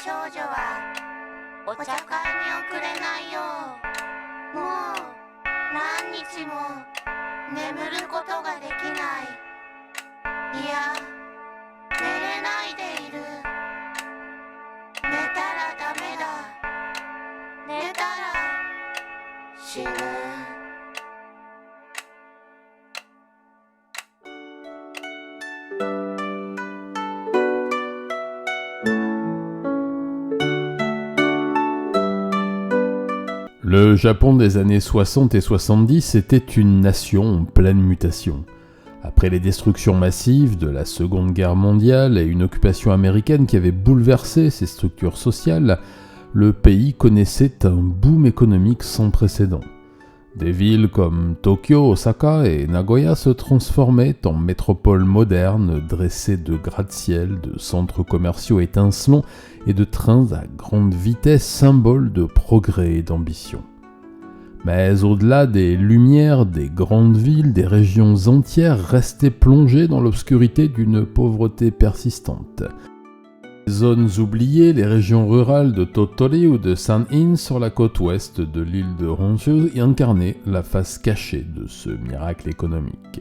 少女はお茶会に遅れないよ。もう何日も眠ることができない。いや、寝れないでいる。寝たらダメだ。寝たら死ぬ。Le Japon des années 60 et 70 était une nation en pleine mutation. Après les destructions massives de la Seconde Guerre mondiale et une occupation américaine qui avait bouleversé ses structures sociales, le pays connaissait un boom économique sans précédent. Des villes comme Tokyo, Osaka et Nagoya se transformaient en métropoles modernes dressées de gratte-ciel, de centres commerciaux étincelants et de trains à grande vitesse, symboles de progrès et d'ambition. Mais au-delà des lumières des grandes villes, des régions entières restaient plongées dans l'obscurité d'une pauvreté persistante. Les zones oubliées, les régions rurales de Tottori ou de San'in sur la côte ouest de l'île de Honshu y incarnaient la face cachée de ce miracle économique.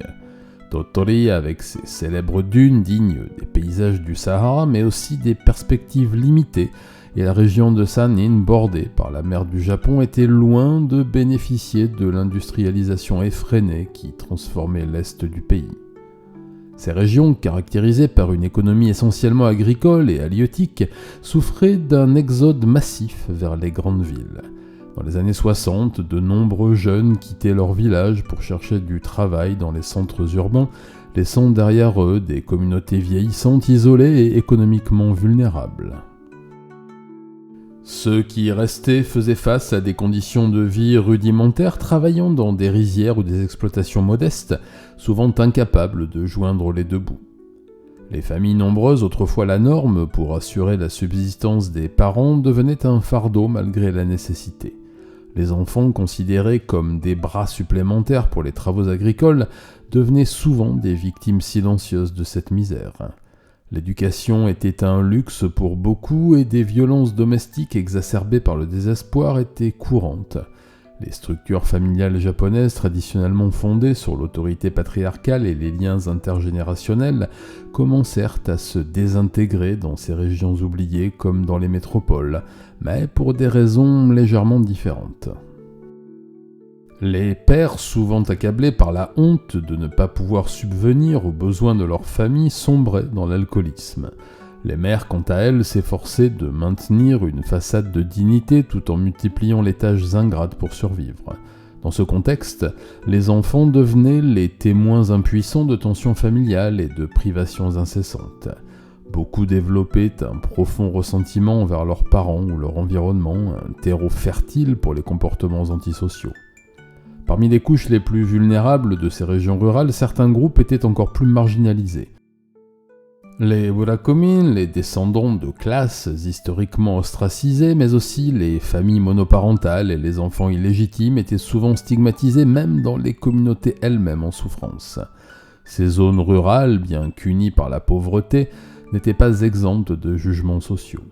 Tottori avec ses célèbres dunes dignes des paysages du Sahara, mais aussi des perspectives limitées, et la région de San'in, bordée par la mer du Japon, était loin de bénéficier de l'industrialisation effrénée qui transformait l'est du pays. Ces régions, caractérisées par une économie essentiellement agricole et halieutique, souffraient d'un exode massif vers les grandes villes. Dans les années 60, de nombreux jeunes quittaient leur village pour chercher du travail dans les centres urbains, laissant derrière eux des communautés vieillissantes, isolées et économiquement vulnérables. Ceux qui restaient faisaient face à des conditions de vie rudimentaires, travaillant dans des rizières ou des exploitations modestes, souvent incapables de joindre les deux bouts. Les familles nombreuses, autrefois la norme pour assurer la subsistance des parents, devenaient un fardeau malgré la nécessité. Les enfants, considérés comme des bras supplémentaires pour les travaux agricoles, devenaient souvent des victimes silencieuses de cette misère. L'éducation était un luxe pour beaucoup et des violences domestiques exacerbées par le désespoir étaient courantes. Les structures familiales japonaises traditionnellement fondées sur l'autorité patriarcale et les liens intergénérationnels commencèrent à se désintégrer dans ces régions oubliées comme dans les métropoles, mais pour des raisons légèrement différentes. Les pères, souvent accablés par la honte de ne pas pouvoir subvenir aux besoins de leur famille, sombraient dans l'alcoolisme. Les mères, quant à elles, s'efforçaient de maintenir une façade de dignité tout en multipliant les tâches ingrates pour survivre. Dans ce contexte, les enfants devenaient les témoins impuissants de tensions familiales et de privations incessantes. Beaucoup développaient un profond ressentiment envers leurs parents ou leur environnement, un terreau fertile pour les comportements antisociaux. Parmi les couches les plus vulnérables de ces régions rurales, certains groupes étaient encore plus marginalisés. Les burakomin, les descendants de classes historiquement ostracisées, mais aussi les familles monoparentales et les enfants illégitimes étaient souvent stigmatisés même dans les communautés elles-mêmes en souffrance. Ces zones rurales, bien qu'unies par la pauvreté, n'étaient pas exemptes de jugements sociaux.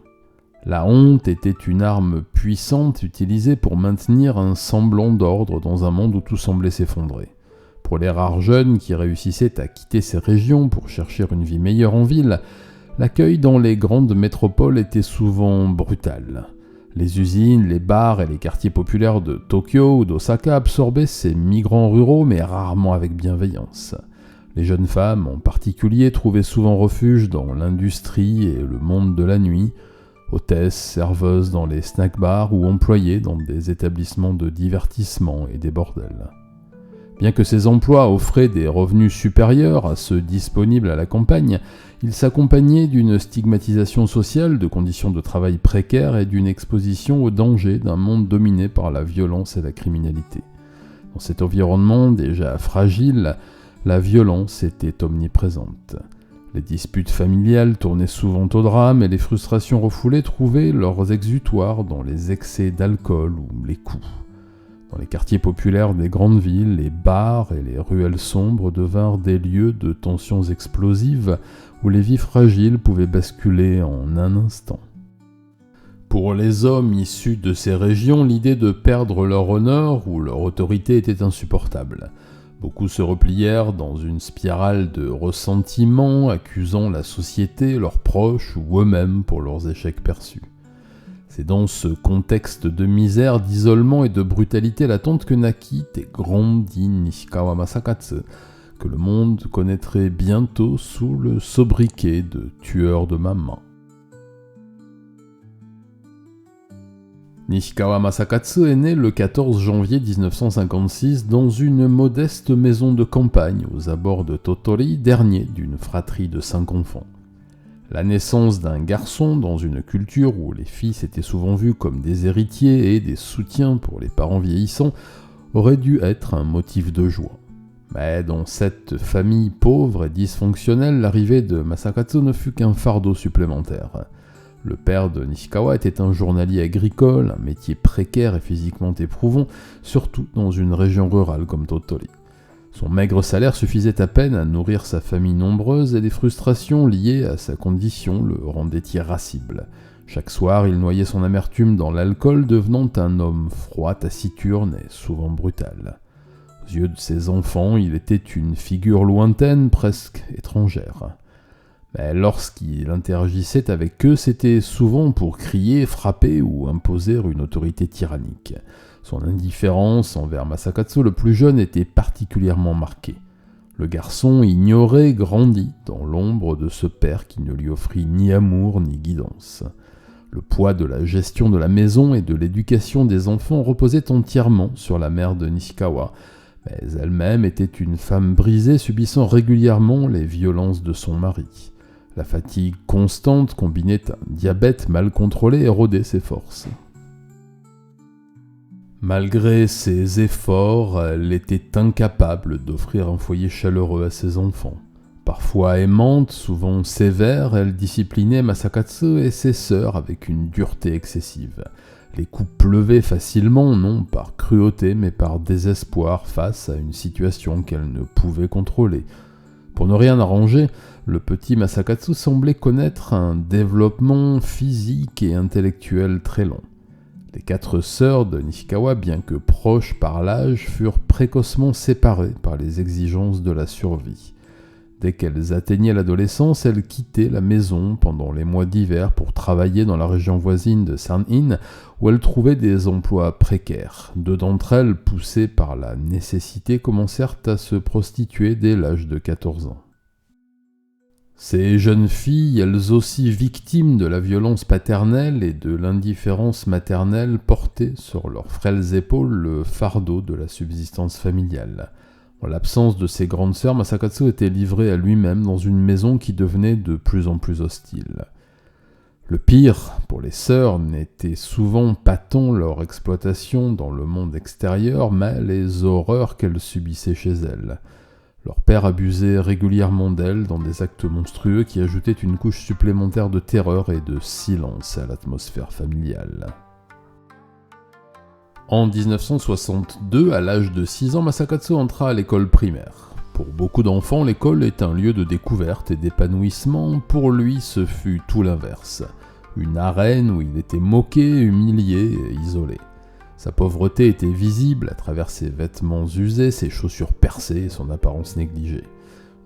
La honte était une arme puissante utilisée pour maintenir un semblant d'ordre dans un monde où tout semblait s'effondrer. Pour les rares jeunes qui réussissaient à quitter ces régions pour chercher une vie meilleure en ville, l'accueil dans les grandes métropoles était souvent brutal. Les usines, les bars et les quartiers populaires de Tokyo ou d'Osaka absorbaient ces migrants ruraux, mais rarement avec bienveillance. Les jeunes femmes, en particulier, trouvaient souvent refuge dans l'industrie et le monde de la nuit, hôtesses, serveuses dans les snack-bars ou employées dans des établissements de divertissement et des bordels. Bien que ces emplois offraient des revenus supérieurs à ceux disponibles à la campagne, ils s'accompagnaient d'une stigmatisation sociale, de conditions de travail précaires et d'une exposition aux dangers d'un monde dominé par la violence et la criminalité. Dans cet environnement déjà fragile, la violence était omniprésente. Les disputes familiales tournaient souvent au drame et les frustrations refoulées trouvaient leurs exutoires dans les excès d'alcool ou les coups. Dans les quartiers populaires des grandes villes, les bars et les ruelles sombres devinrent des lieux de tensions explosives où les vies fragiles pouvaient basculer en un instant. Pour les hommes issus de ces régions, l'idée de perdre leur honneur ou leur autorité était insupportable. Beaucoup se replièrent dans une spirale de ressentiment, accusant la société, leurs proches ou eux-mêmes pour leurs échecs perçus. C'est dans ce contexte de misère, d'isolement et de brutalité latente que naquit et grandit Nishikawa Masakatsu, que le monde connaîtrait bientôt sous le sobriquet de tueur de maman. Nishikawa Masakatsu est né le 14 janvier 1956 dans une modeste maison de campagne aux abords de Tottori, dernier d'une fratrie de 5 enfants. La naissance d'un garçon dans une culture où les fils étaient souvent vus comme des héritiers et des soutiens pour les parents vieillissants aurait dû être un motif de joie. Mais dans cette famille pauvre et dysfonctionnelle, l'arrivée de Masakatsu ne fut qu'un fardeau supplémentaire. Le père de Nishikawa était un journalier agricole, un métier précaire et physiquement éprouvant, surtout dans une région rurale comme Tottori. Son maigre salaire suffisait à peine à nourrir sa famille nombreuse et les frustrations liées à sa condition le rendaient irascible. Chaque soir, il noyait son amertume dans l'alcool, devenant un homme froid, taciturne et souvent brutal. Aux yeux de ses enfants, il était une figure lointaine, presque étrangère. Mais lorsqu'il interagissait avec eux, c'était souvent pour crier, frapper ou imposer une autorité tyrannique. Son indifférence envers Masakatsu le plus jeune était particulièrement marquée. Le garçon, ignoré, grandit dans l'ombre de ce père qui ne lui offrit ni amour ni guidance. Le poids de la gestion de la maison et de l'éducation des enfants reposait entièrement sur la mère de Nishikawa, mais elle-même était une femme brisée subissant régulièrement les violences de son mari. La fatigue constante combinée à un diabète mal contrôlé érodait ses forces. Malgré ses efforts, elle était incapable d'offrir un foyer chaleureux à ses enfants. Parfois aimante, souvent sévère, elle disciplinait Masakatsu et ses sœurs avec une dureté excessive. Les coups pleuvaient facilement, non par cruauté, mais par désespoir face à une situation qu'elle ne pouvait contrôler. Pour ne rien arranger, le petit Masakatsu semblait connaître un développement physique et intellectuel très lent. Les 4 sœurs de Nishikawa, bien que proches par l'âge, furent précocement séparées par les exigences de la survie. Dès qu'elles atteignaient l'adolescence, elles quittaient la maison pendant les mois d'hiver pour travailler dans la région voisine de San'in, où elles trouvaient des emplois précaires. 2 d'entre elles, poussées par la nécessité, commencèrent à se prostituer dès l'âge de 14 ans. Ces jeunes filles, elles aussi victimes de la violence paternelle et de l'indifférence maternelle, portaient sur leurs frêles épaules le fardeau de la subsistance familiale. En l'absence de ses grandes sœurs, Masakatsu était livré à lui-même dans une maison qui devenait de plus en plus hostile. Le pire, pour les sœurs, n'était souvent pas tant leur exploitation dans le monde extérieur, mais les horreurs qu'elles subissaient chez elles. Leur père abusait régulièrement d'elles dans des actes monstrueux qui ajoutaient une couche supplémentaire de terreur et de silence à l'atmosphère familiale. En 1962, à l'âge de 6 ans, Masakatsu entra à l'école primaire. Pour beaucoup d'enfants, l'école est un lieu de découverte et d'épanouissement. Pour lui, ce fut tout l'inverse. Une arène où il était moqué, humilié et isolé. Sa pauvreté était visible à travers ses vêtements usés, ses chaussures percées et son apparence négligée.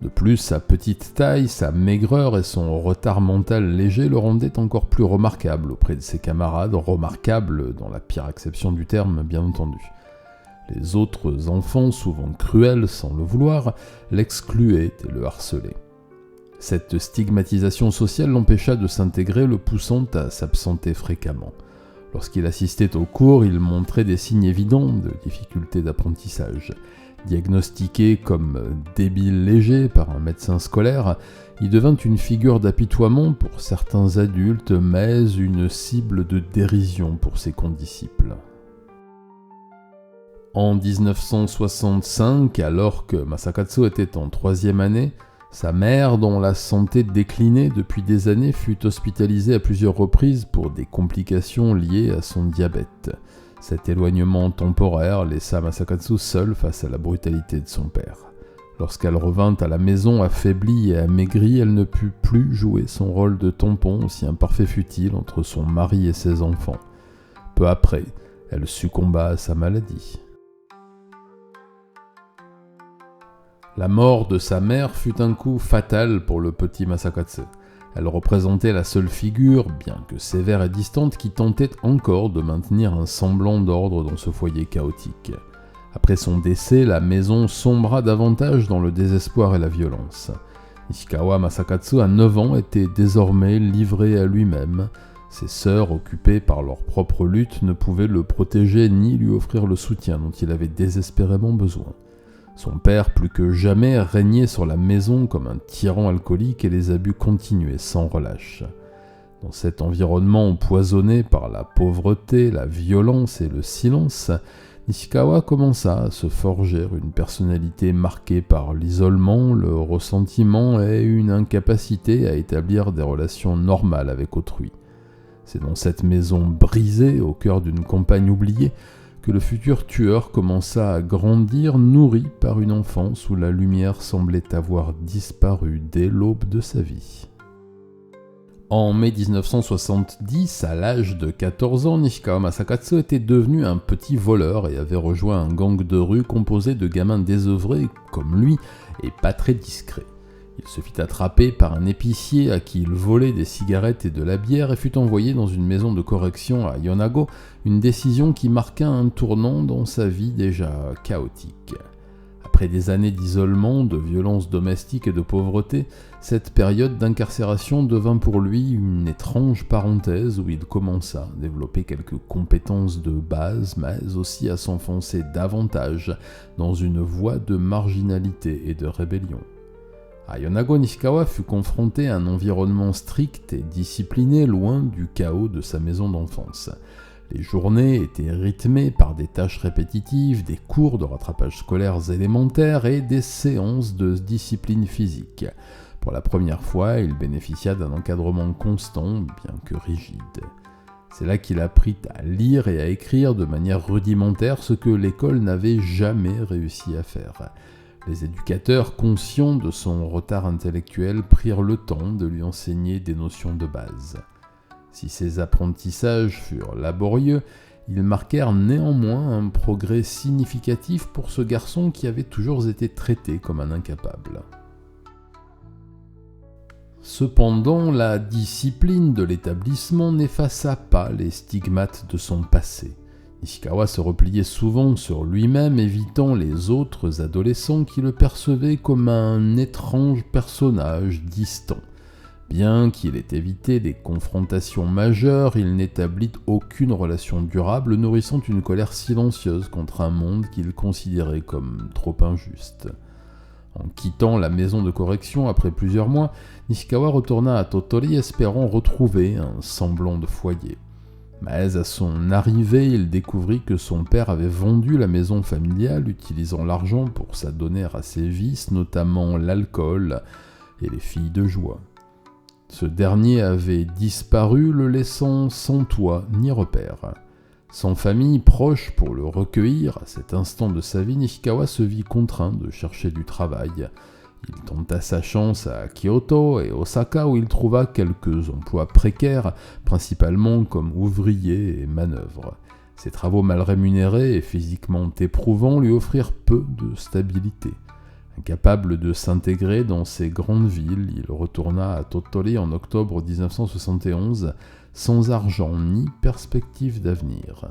De plus, sa petite taille, sa maigreur et son retard mental léger le rendaient encore plus remarquable auprès de ses camarades, remarquable dans la pire acception du terme, bien entendu. Les autres enfants, souvent cruels sans le vouloir, l'excluaient et le harcelaient. Cette stigmatisation sociale l'empêcha de s'intégrer, le poussant à s'absenter fréquemment. Lorsqu'il assistait aux cours, il montrait des signes évidents de difficultés d'apprentissage. Diagnostiqué comme débile léger par un médecin scolaire, il devint une figure d'apitoiement pour certains adultes, mais une cible de dérision pour ses condisciples. En 1965, alors que Masakatsu était en 3e année, sa mère, dont la santé déclinait depuis des années, fut hospitalisée à plusieurs reprises pour des complications liées à son diabète. Cet éloignement temporaire laissa Masakatsu seul face à la brutalité de son père. Lorsqu'elle revint à la maison affaiblie et amaigrie, elle ne put plus jouer son rôle de tampon, aussi imparfait fut-il, entre son mari et ses enfants. Peu après, elle succomba à sa maladie. La mort de sa mère fut un coup fatal pour le petit Masakatsu. Elle représentait la seule figure, bien que sévère et distante, qui tentait encore de maintenir un semblant d'ordre dans ce foyer chaotique. Après son décès, la maison sombra davantage dans le désespoir et la violence. Nishikawa Masakatsu, à 9 ans, était désormais livré à lui-même. Ses sœurs, occupées par leur propre lutte, ne pouvaient le protéger ni lui offrir le soutien dont il avait désespérément besoin. Son père, plus que jamais, régnait sur la maison comme un tyran alcoolique et les abus continuaient sans relâche. Dans cet environnement empoisonné par la pauvreté, la violence et le silence, Nishikawa commença à se forger une personnalité marquée par l'isolement, le ressentiment et une incapacité à établir des relations normales avec autrui. C'est dans cette maison brisée, au cœur d'une campagne oubliée, que le futur tueur commença à grandir, nourri par une enfance où la lumière semblait avoir disparu dès l'aube de sa vie. En mai 1970, à l'âge de 14 ans, Nishikawa Masakatsu était devenu un petit voleur et avait rejoint un gang de rue composé de gamins désœuvrés comme lui et pas très discrets. Il se fit attraper par un épicier à qui il volait des cigarettes et de la bière et fut envoyé dans une maison de correction à Yonago, une décision qui marqua un tournant dans sa vie déjà chaotique. Après des années d'isolement, de violence domestique et de pauvreté, cette période d'incarcération devint pour lui une étrange parenthèse où il commença à développer quelques compétences de base, mais aussi à s'enfoncer davantage dans une voie de marginalité et de rébellion. À Yonago, Nishikawa fut confronté à un environnement strict et discipliné, loin du chaos de sa maison d'enfance. Les journées étaient rythmées par des tâches répétitives, des cours de rattrapage scolaires élémentaires et des séances de discipline physique. Pour la première fois, il bénéficia d'un encadrement constant, bien que rigide. C'est là qu'il apprit à lire et à écrire de manière rudimentaire, ce que l'école n'avait jamais réussi à faire. Les éducateurs, conscients de son retard intellectuel, prirent le temps de lui enseigner des notions de base. Si ces apprentissages furent laborieux, ils marquèrent néanmoins un progrès significatif pour ce garçon qui avait toujours été traité comme un incapable. Cependant, la discipline de l'établissement n'effaça pas les stigmates de son passé. Nishikawa se repliait souvent sur lui-même, évitant les autres adolescents qui le percevaient comme un étrange personnage distant. Bien qu'il ait évité des confrontations majeures, il n'établit aucune relation durable, nourrissant une colère silencieuse contre un monde qu'il considérait comme trop injuste. En quittant la maison de correction après plusieurs mois, Nishikawa retourna à Tottori espérant retrouver un semblant de foyer. Mais à son arrivée, il découvrit que son père avait vendu la maison familiale, utilisant l'argent pour s'adonner à ses vices, notamment l'alcool et les filles de joie. Ce dernier avait disparu, le laissant sans toit ni repère. Sans famille proche pour le recueillir, à cet instant de sa vie, Nishikawa se vit contraint de chercher du travail. Il tenta sa chance à Kyoto et Osaka où il trouva quelques emplois précaires, principalement comme ouvrier et manœuvre. Ses travaux mal rémunérés et physiquement éprouvants lui offrirent peu de stabilité. Incapable de s'intégrer dans ces grandes villes, il retourna à Tottori en octobre 1971, sans argent ni perspective d'avenir.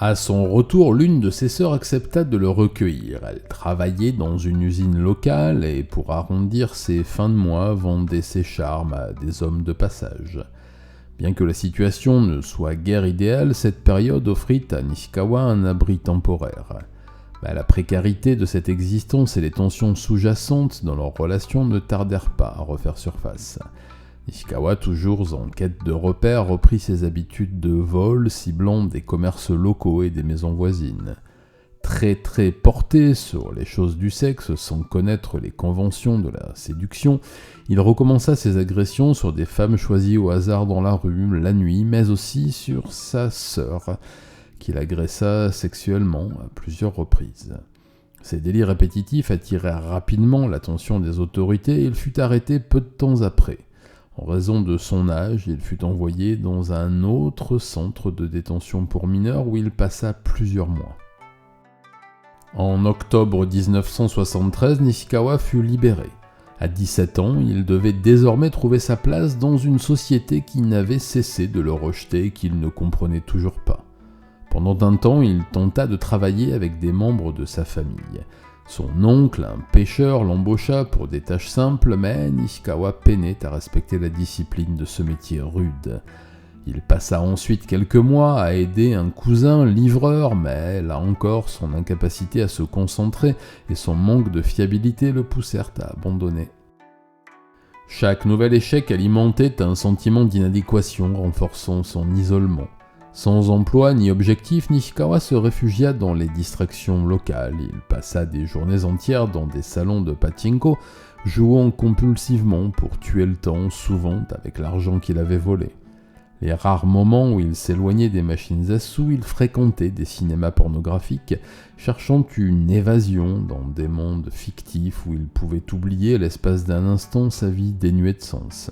À son retour, l'une de ses sœurs accepta de le recueillir. Elle travaillait dans une usine locale et, pour arrondir ses fins de mois, vendait ses charmes à des hommes de passage. Bien que la situation ne soit guère idéale, cette période offrit à Nishikawa un abri temporaire. Mais la précarité de cette existence et les tensions sous-jacentes dans leur relation ne tardèrent pas à refaire surface. Nishikawa, toujours en quête de repères, reprit ses habitudes de vol, ciblant des commerces locaux et des maisons voisines. Très porté sur les choses du sexe, sans connaître les conventions de la séduction, il recommença ses agressions sur des femmes choisies au hasard dans la rue, la nuit, mais aussi sur sa sœur, qu'il agressa sexuellement à plusieurs reprises. Ces délits répétitifs attirèrent rapidement l'attention des autorités et il fut arrêté peu de temps après. En raison de son âge, il fut envoyé dans un autre centre de détention pour mineurs où il passa plusieurs mois. En octobre 1973, Nishikawa fut libéré. À 17 ans, il devait désormais trouver sa place dans une société qui n'avait cessé de le rejeter et qu'il ne comprenait toujours pas. Pendant un temps, il tenta de travailler avec des membres de sa famille. Son oncle, un pêcheur, l'embaucha pour des tâches simples, mais Nishikawa peinait à respecter la discipline de ce métier rude. Il passa ensuite quelques mois à aider un cousin livreur, mais là encore, son incapacité à se concentrer et son manque de fiabilité le poussèrent à abandonner. Chaque nouvel échec alimentait un sentiment d'inadéquation, renforçant son isolement. Sans emploi ni objectif, Nishikawa se réfugia dans les distractions locales. Il passa des journées entières dans des salons de pachinko, jouant compulsivement pour tuer le temps, souvent avec l'argent qu'il avait volé. Les rares moments où il s'éloignait des machines à sous, il fréquentait des cinémas pornographiques, cherchant une évasion dans des mondes fictifs où il pouvait oublier l'espace d'un instant sa vie dénuée de sens.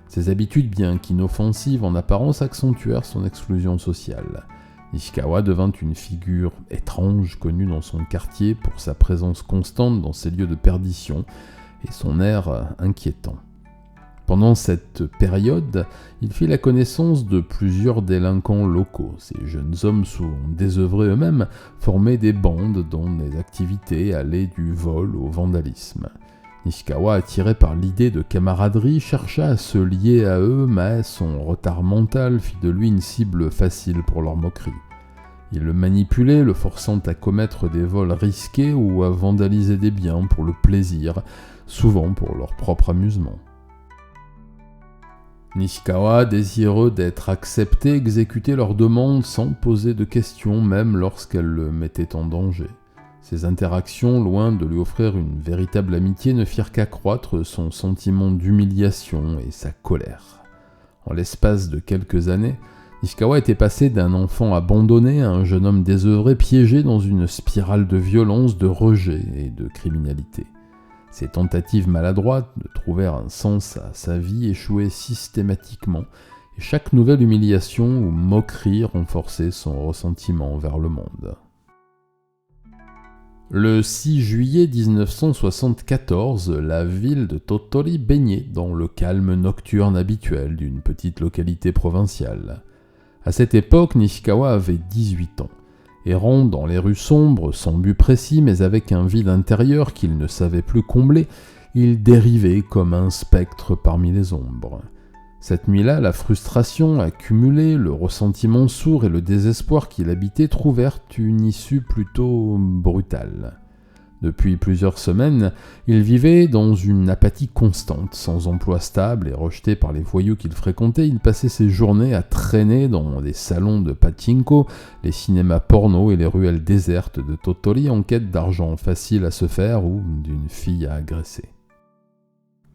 Ses habitudes, bien qu'inoffensives en apparence, accentuèrent son exclusion sociale. Nishikawa devint une figure étrange connue dans son quartier pour sa présence constante dans ces lieux de perdition et son air inquiétant. Pendant cette période, il fit la connaissance de plusieurs délinquants locaux. Ces jeunes hommes, souvent désœuvrés eux-mêmes, formaient des bandes dont les activités allaient du vol au vandalisme. Nishikawa, attiré par l'idée de camaraderie, chercha à se lier à eux, mais son retard mental fit de lui une cible facile pour leur moquerie. Il le manipulait, le forçant à commettre des vols risqués ou à vandaliser des biens pour le plaisir, souvent pour leur propre amusement. Nishikawa, désireux d'être accepté, exécutait leurs demandes sans poser de questions, même lorsqu'elles le mettaient en danger. Ces interactions, loin de lui offrir une véritable amitié, ne firent qu'accroître son sentiment d'humiliation et sa colère. En l'espace de quelques années, Nishikawa était passé d'un enfant abandonné à un jeune homme désœuvré piégé dans une spirale de violence, de rejet et de criminalité. Ses tentatives maladroites de trouver un sens à sa vie échouaient systématiquement, et chaque nouvelle humiliation ou moquerie renforçait son ressentiment envers le monde. Le 6 juillet 1974, la ville de Tottori baignait dans le calme nocturne habituel d'une petite localité provinciale. À cette époque, Nishikawa avait 18 ans. Errant dans les rues sombres, sans but précis, mais avec un vide intérieur qu'il ne savait plus combler, il dérivait comme un spectre parmi les ombres. Cette nuit-là, la frustration accumulée, le ressentiment sourd et le désespoir qui l'habitaient trouvèrent une issue plutôt brutale. Depuis plusieurs semaines, il vivait dans une apathie constante, sans emploi stable et rejeté par les voyous qu'il fréquentait. Il passait ses journées à traîner dans des salons de pachinko, les cinémas porno et les ruelles désertes de Tottori en quête d'argent facile à se faire ou d'une fille à agresser.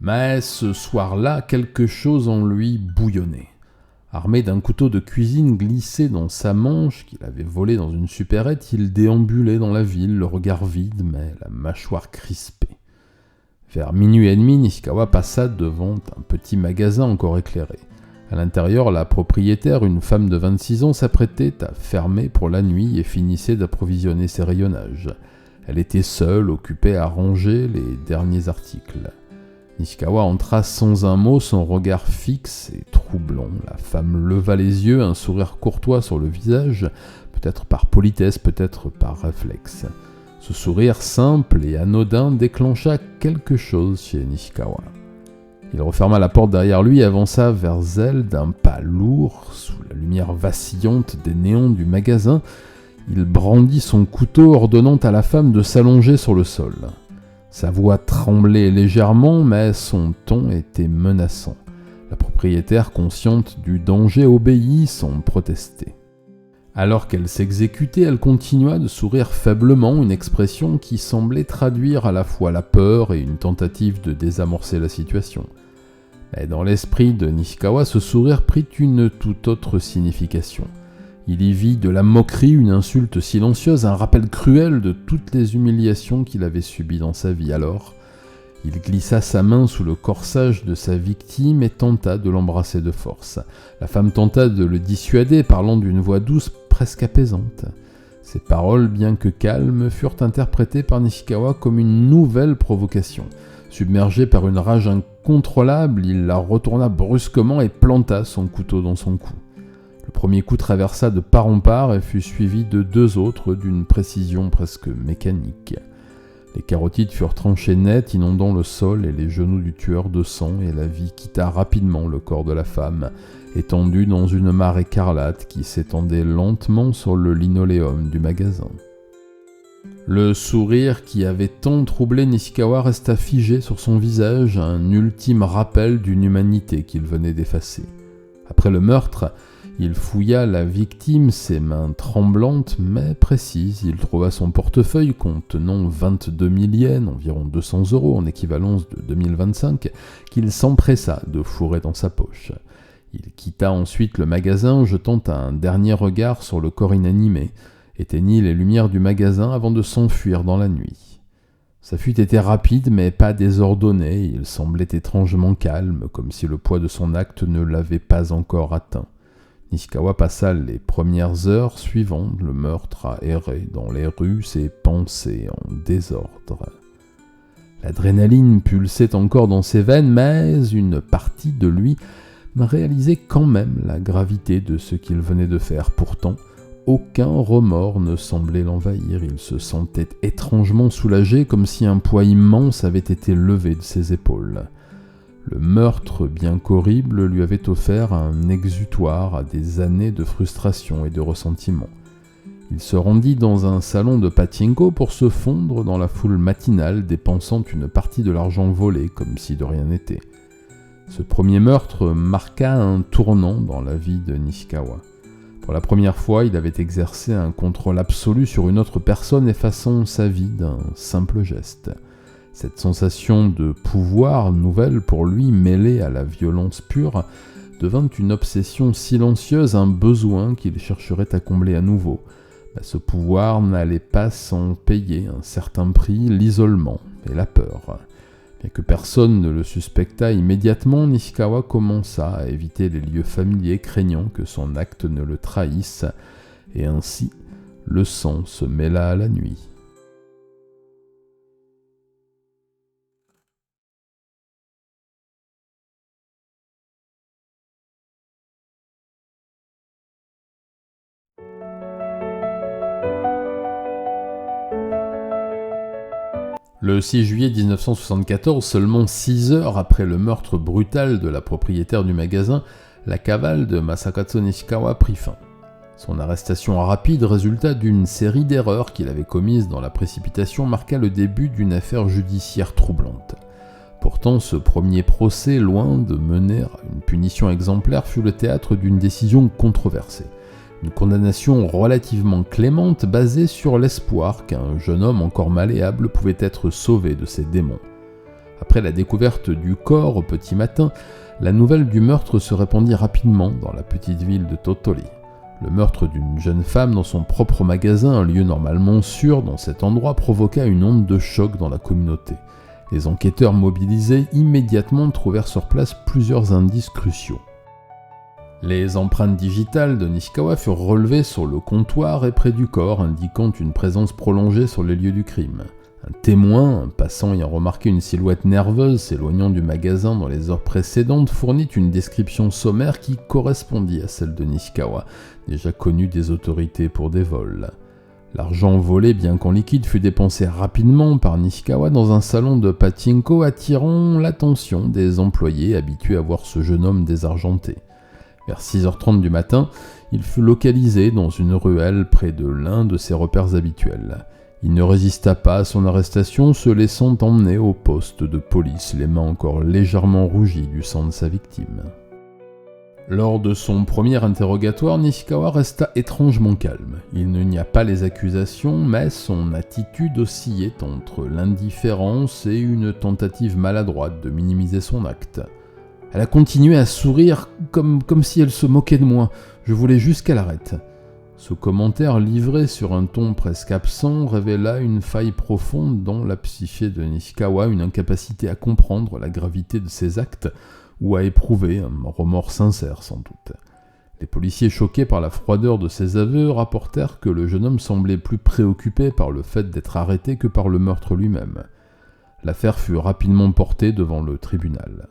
Mais ce soir-là, quelque chose en lui bouillonnait. Armé d'un couteau de cuisine glissé dans sa manche, qu'il avait volé dans une supérette, il déambulait dans la ville, le regard vide, mais la mâchoire crispée. Vers minuit et demi, Nishikawa passa devant un petit magasin encore éclairé. À l'intérieur, la propriétaire, une femme de 26 ans, s'apprêtait à fermer pour la nuit et finissait d'approvisionner ses rayonnages. Elle était seule, occupée à ranger les derniers articles. Nishikawa entra sans un mot, son regard fixe et troublant. La femme leva les yeux, un sourire courtois sur le visage, peut-être par politesse, peut-être par réflexe. Ce sourire simple et anodin déclencha quelque chose chez Nishikawa. Il referma la porte derrière lui et avança vers elle d'un pas lourd, sous la lumière vacillante des néons du magasin. Il brandit son couteau, ordonnant à la femme de s'allonger sur le sol. Sa voix tremblait légèrement, mais son ton était menaçant. La propriétaire, consciente du danger, obéit sans protester. Alors qu'elle s'exécutait, elle continua de sourire faiblement, une expression qui semblait traduire à la fois la peur et une tentative de désamorcer la situation. Mais dans l'esprit de Nishikawa, ce sourire prit une toute autre signification. Il y vit de la moquerie, une insulte silencieuse, un rappel cruel de toutes les humiliations qu'il avait subies dans sa vie. Alors, il glissa sa main sous le corsage de sa victime et tenta de l'embrasser de force. La femme tenta de le dissuader, parlant d'une voix douce, presque apaisante. Ces paroles, bien que calmes, furent interprétées par Nishikawa comme une nouvelle provocation. Submergé par une rage incontrôlable, il la retourna brusquement et planta son couteau dans son cou. Le premier coup traversa de part en part et fut suivi de 2 autres d'une précision presque mécanique. Les carotides furent tranchées net, inondant le sol et les genoux du tueur de sang, et la vie quitta rapidement le corps de la femme, étendue dans une mare écarlate qui s'étendait lentement sur le linoléum du magasin. Le sourire qui avait tant troublé Nishikawa resta figé sur son visage, un ultime rappel d'une humanité qu'il venait d'effacer. Après le meurtre, il fouilla la victime, ses mains tremblantes mais précises. Il trouva son portefeuille contenant 22 000 yens, environ 200 € en équivalence de 2025, qu'il s'empressa de fourrer dans sa poche. Il quitta ensuite le magasin, jetant un dernier regard sur le corps inanimé, éteignit les lumières du magasin avant de s'enfuir dans la nuit. Sa fuite était rapide mais pas désordonnée, il semblait étrangement calme, comme si le poids de son acte ne l'avait pas encore atteint. Nishikawa passa les premières heures suivant le meurtre à errer dans les rues, ses pensées en désordre. L'adrénaline pulsait encore dans ses veines, mais une partie de lui réalisait quand même la gravité de ce qu'il venait de faire. Pourtant, aucun remords ne semblait l'envahir. Il se sentait étrangement soulagé, comme si un poids immense avait été levé de ses épaules. Le meurtre, bien qu'horrible, lui avait offert un exutoire à des années de frustration et de ressentiment. Il se rendit dans un salon de pachinko pour se fondre dans la foule matinale, dépensant une partie de l'argent volé comme si de rien n'était. Ce premier meurtre marqua un tournant dans la vie de Nishikawa. Pour la première fois, il avait exercé un contrôle absolu sur une autre personne, effaçant sa vie d'un simple geste. Cette sensation de pouvoir nouvelle pour lui, mêlée à la violence pure, devint une obsession silencieuse, un besoin qu'il chercherait à combler à nouveau. Mais ce pouvoir n'allait pas sans payer un certain prix, l'isolement et la peur. Bien que personne ne le suspectât immédiatement, Nishikawa commença à éviter les lieux familiers, craignant que son acte ne le trahisse, et ainsi le sang se mêla à la nuit. Le 6 juillet 1974, seulement 6 heures après le meurtre brutal de la propriétaire du magasin, la cavale de Masakatsu Nishikawa prit fin. Son arrestation rapide, résultat d'une série d'erreurs qu'il avait commises dans la précipitation, marqua le début d'une affaire judiciaire troublante. Pourtant, ce premier procès, loin de mener à une punition exemplaire, fut le théâtre d'une décision controversée. Une condamnation relativement clémente basée sur l'espoir qu'un jeune homme encore malléable pouvait être sauvé de ses démons. Après la découverte du corps au petit matin, la nouvelle du meurtre se répandit rapidement dans la petite ville de Tottori. Le meurtre d'une jeune femme dans son propre magasin, un lieu normalement sûr dans cet endroit, provoqua une onde de choc dans la communauté. Les enquêteurs mobilisés immédiatement trouvèrent sur place plusieurs indices cruciaux. Les empreintes digitales de Nishikawa furent relevées sur le comptoir et près du corps, indiquant une présence prolongée sur les lieux du crime. Un témoin, un passant ayant remarqué une silhouette nerveuse s'éloignant du magasin dans les heures précédentes, fournit une description sommaire qui correspondit à celle de Nishikawa, déjà connu des autorités pour des vols. L'argent volé, bien qu'en liquide, fut dépensé rapidement par Nishikawa dans un salon de pachinko, attirant l'attention des employés habitués à voir ce jeune homme désargenté. Vers 6h30 du matin, il fut localisé dans une ruelle près de l'un de ses repères habituels. Il ne résista pas à son arrestation, se laissant emmener au poste de police, les mains encore légèrement rougies du sang de sa victime. Lors de son premier interrogatoire, Nishikawa resta étrangement calme. Il ne nia pas les accusations, mais son attitude oscillait entre l'indifférence et une tentative maladroite de minimiser son acte. Elle a continué à sourire comme si elle se moquait de moi. Je voulais juste qu'elle arrête. Ce commentaire livré sur un ton presque absent révéla une faille profonde dans la psyché de Nishikawa, une incapacité à comprendre la gravité de ses actes ou à éprouver un remords sincère sans doute. Les policiers, choqués par la froideur de ses aveux, rapportèrent que le jeune homme semblait plus préoccupé par le fait d'être arrêté que par le meurtre lui-même. L'affaire fut rapidement portée devant le tribunal.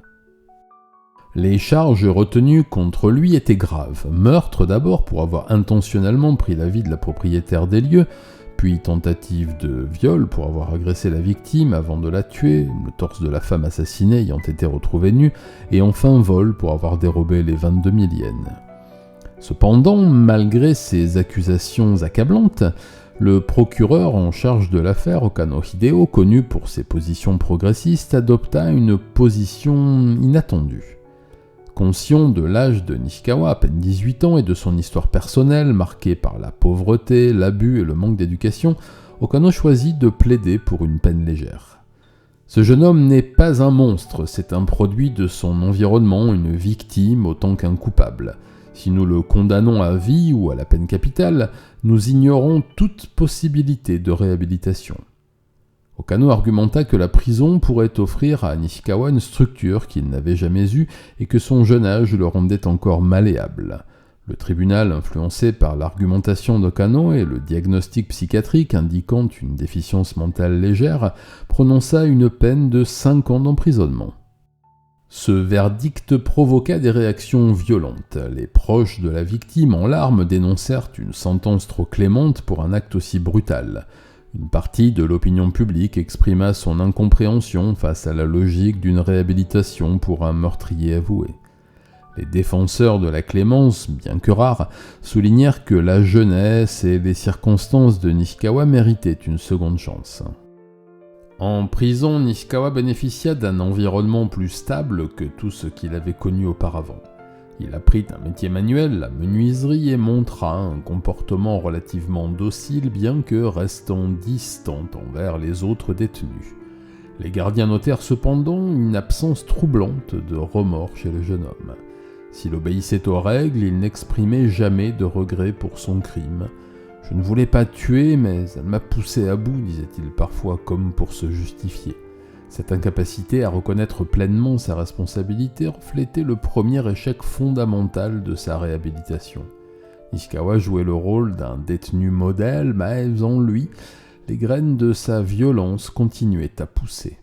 Les charges retenues contre lui étaient graves. Meurtre d'abord pour avoir intentionnellement pris la vie de la propriétaire des lieux, puis tentative de viol pour avoir agressé la victime avant de la tuer, le torse de la femme assassinée ayant été retrouvé nu, et enfin vol pour avoir dérobé les 22 000 yens. Cependant, malgré ces accusations accablantes, le procureur en charge de l'affaire, Okano Hideo, connu pour ses positions progressistes, adopta une position inattendue. Conscient de l'âge de Nishikawa, à peine 18 ans, et de son histoire personnelle, marquée par la pauvreté, l'abus et le manque d'éducation, Okano choisit de plaider pour une peine légère. Ce jeune homme n'est pas un monstre, c'est un produit de son environnement, une victime autant qu'un coupable. Si nous le condamnons à vie ou à la peine capitale, nous ignorons toute possibilité de réhabilitation. Okano argumenta que la prison pourrait offrir à Nishikawa une structure qu'il n'avait jamais eue et que son jeune âge le rendait encore malléable. Le tribunal, influencé par l'argumentation d'Okano et le diagnostic psychiatrique indiquant une déficience mentale légère, prononça une peine de 5 ans d'emprisonnement. Ce verdict provoqua des réactions violentes. Les proches de la victime, en larmes, dénoncèrent une sentence trop clémente pour un acte aussi brutal. Une partie de l'opinion publique exprima son incompréhension face à la logique d'une réhabilitation pour un meurtrier avoué. Les défenseurs de la clémence, bien que rares, soulignèrent que la jeunesse et les circonstances de Nishikawa méritaient une seconde chance. En prison, Nishikawa bénéficia d'un environnement plus stable que tout ce qu'il avait connu auparavant. Il apprit un métier manuel, la menuiserie, et montra un comportement relativement docile, bien que restant distant envers les autres détenus. Les gardiens notèrent cependant une absence troublante de remords chez le jeune homme. S'il obéissait aux règles, il n'exprimait jamais de regret pour son crime. « Je ne voulais pas tuer, mais elle m'a poussé à bout », disait-il parfois comme pour se justifier. Cette incapacité à reconnaître pleinement sa responsabilité reflétait le premier échec fondamental de sa réhabilitation. Nishikawa jouait le rôle d'un détenu modèle, mais en lui, les graines de sa violence continuaient à pousser.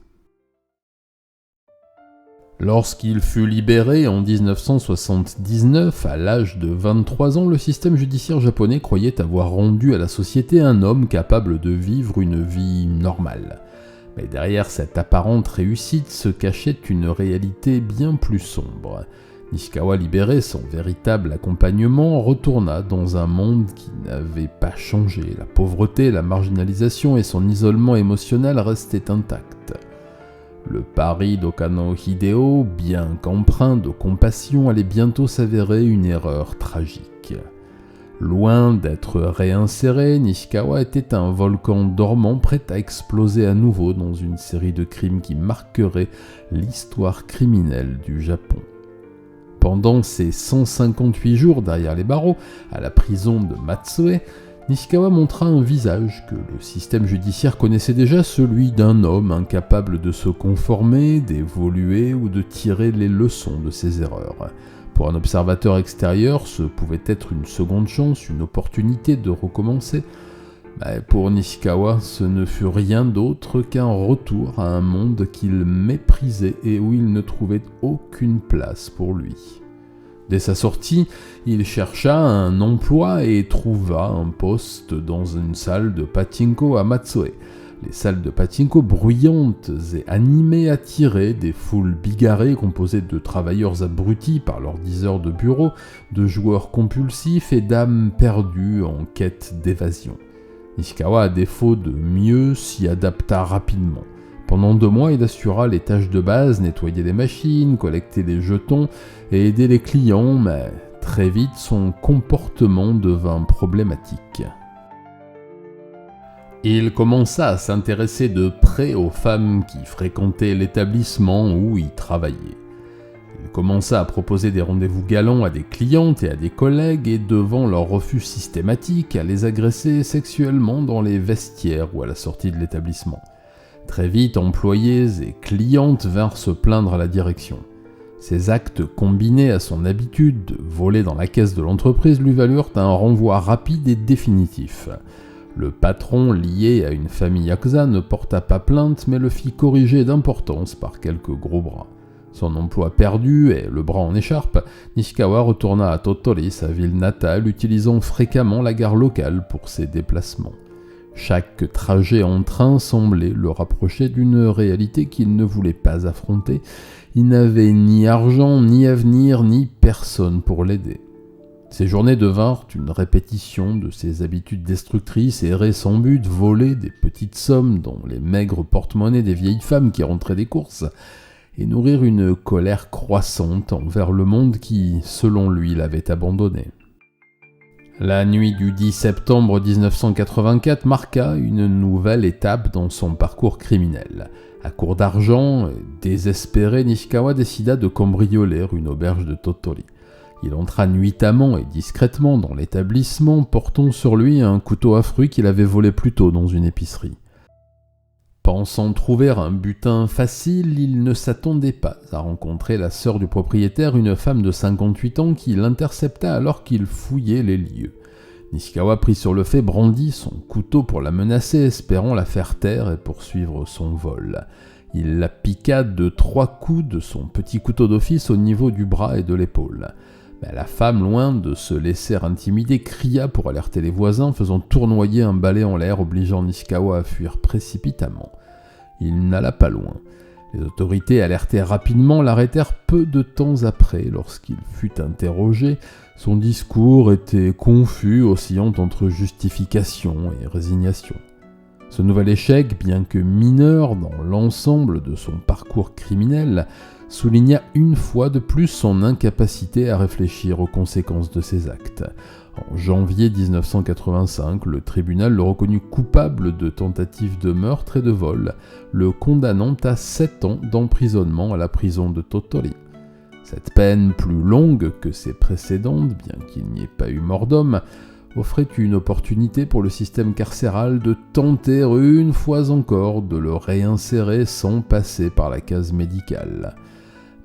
Lorsqu'il fut libéré en 1979, à l'âge de 23 ans, le système judiciaire japonais croyait avoir rendu à la société un homme capable de vivre une vie normale. Mais derrière cette apparente réussite se cachait une réalité bien plus sombre. Nishikawa, libéré sans véritable accompagnement, retourna dans un monde qui n'avait pas changé. La pauvreté, la marginalisation et son isolement émotionnel restaient intacts. Le pari d'Okano Hideo, bien qu'empreint de compassion, allait bientôt s'avérer une erreur tragique. Loin d'être réinséré, Nishikawa était un volcan dormant prêt à exploser à nouveau dans une série de crimes qui marqueraient l'histoire criminelle du Japon. Pendant ses 158 jours derrière les barreaux, à la prison de Matsue, Nishikawa montra un visage que le système judiciaire connaissait déjà, celui d'un homme incapable de se conformer, d'évoluer ou de tirer les leçons de ses erreurs. Pour un observateur extérieur, ce pouvait être une seconde chance, une opportunité de recommencer. Mais pour Nishikawa, ce ne fut rien d'autre qu'un retour à un monde qu'il méprisait et où il ne trouvait aucune place pour lui. Dès sa sortie, il chercha un emploi et trouva un poste dans une salle de pachinko à Matsue. Les salles de pachinko bruyantes et animées attiraient des foules bigarrées composées de travailleurs abrutis par leurs 10 heures de bureau, de joueurs compulsifs et d'âmes perdues en quête d'évasion. Nishikawa, à défaut de mieux, s'y adapta rapidement. Pendant 2 mois, il assura les tâches de base, nettoyer les machines, collecter les jetons et aider les clients, mais très vite son comportement devint problématique. Il commença à s'intéresser de près aux femmes qui fréquentaient l'établissement où il travaillait. Il commença à proposer des rendez-vous galants à des clientes et à des collègues et devant leur refus systématique à les agresser sexuellement dans les vestiaires ou à la sortie de l'établissement. Très vite, employés et clientes vinrent se plaindre à la direction. Ces actes combinés à son habitude de voler dans la caisse de l'entreprise lui valurent un renvoi rapide et définitif. Le patron, lié à une famille yakuza, ne porta pas plainte mais le fit corriger d'importance par quelques gros bras. Son emploi perdu et le bras en écharpe, Nishikawa retourna à Tottori, sa ville natale, utilisant fréquemment la gare locale pour ses déplacements. Chaque trajet en train semblait le rapprocher d'une réalité qu'il ne voulait pas affronter. Il n'avait ni argent, ni avenir, ni personne pour l'aider. Ces journées devinrent une répétition de ses habitudes destructrices, errer sans but, voler des petites sommes dans les maigres porte-monnaies des vieilles femmes qui rentraient des courses, et nourrir une colère croissante envers le monde qui, selon lui, l'avait abandonné. La nuit du 10 septembre 1984 marqua une nouvelle étape dans son parcours criminel. À court d'argent, désespéré, Nishikawa décida de cambrioler une auberge de Tottori. Il entra nuitamment et discrètement dans l'établissement, portant sur lui un couteau à fruits qu'il avait volé plus tôt dans une épicerie. Pensant trouver un butin facile, il ne s'attendait pas à rencontrer la sœur du propriétaire, une femme de 58 ans qui l'intercepta alors qu'il fouillait les lieux. Nishikawa, pris sur le fait, brandit son couteau pour la menacer, espérant la faire taire et poursuivre son vol. Il la piqua de 3 coups de son petit couteau d'office au niveau du bras et de l'épaule. Mais la femme, loin de se laisser intimider, cria pour alerter les voisins, faisant tournoyer un balai en l'air, obligeant Nishikawa à fuir précipitamment. Il n'alla pas loin. Les autorités, alertées rapidement, l'arrêtèrent peu de temps après. Lorsqu'il fut interrogé, son discours était confus, oscillant entre justification et résignation. Ce nouvel échec, bien que mineur dans l'ensemble de son parcours criminel, souligna une fois de plus son incapacité à réfléchir aux conséquences de ses actes. En janvier 1985, le tribunal le reconnut coupable de tentative de meurtre et de vol, le condamnant à 7 ans d'emprisonnement à la prison de Tottori. Cette peine, plus longue que ses précédentes, bien qu'il n'y ait pas eu mort d'homme, offrait une opportunité pour le système carcéral de tenter une fois encore de le réinsérer sans passer par la case médicale.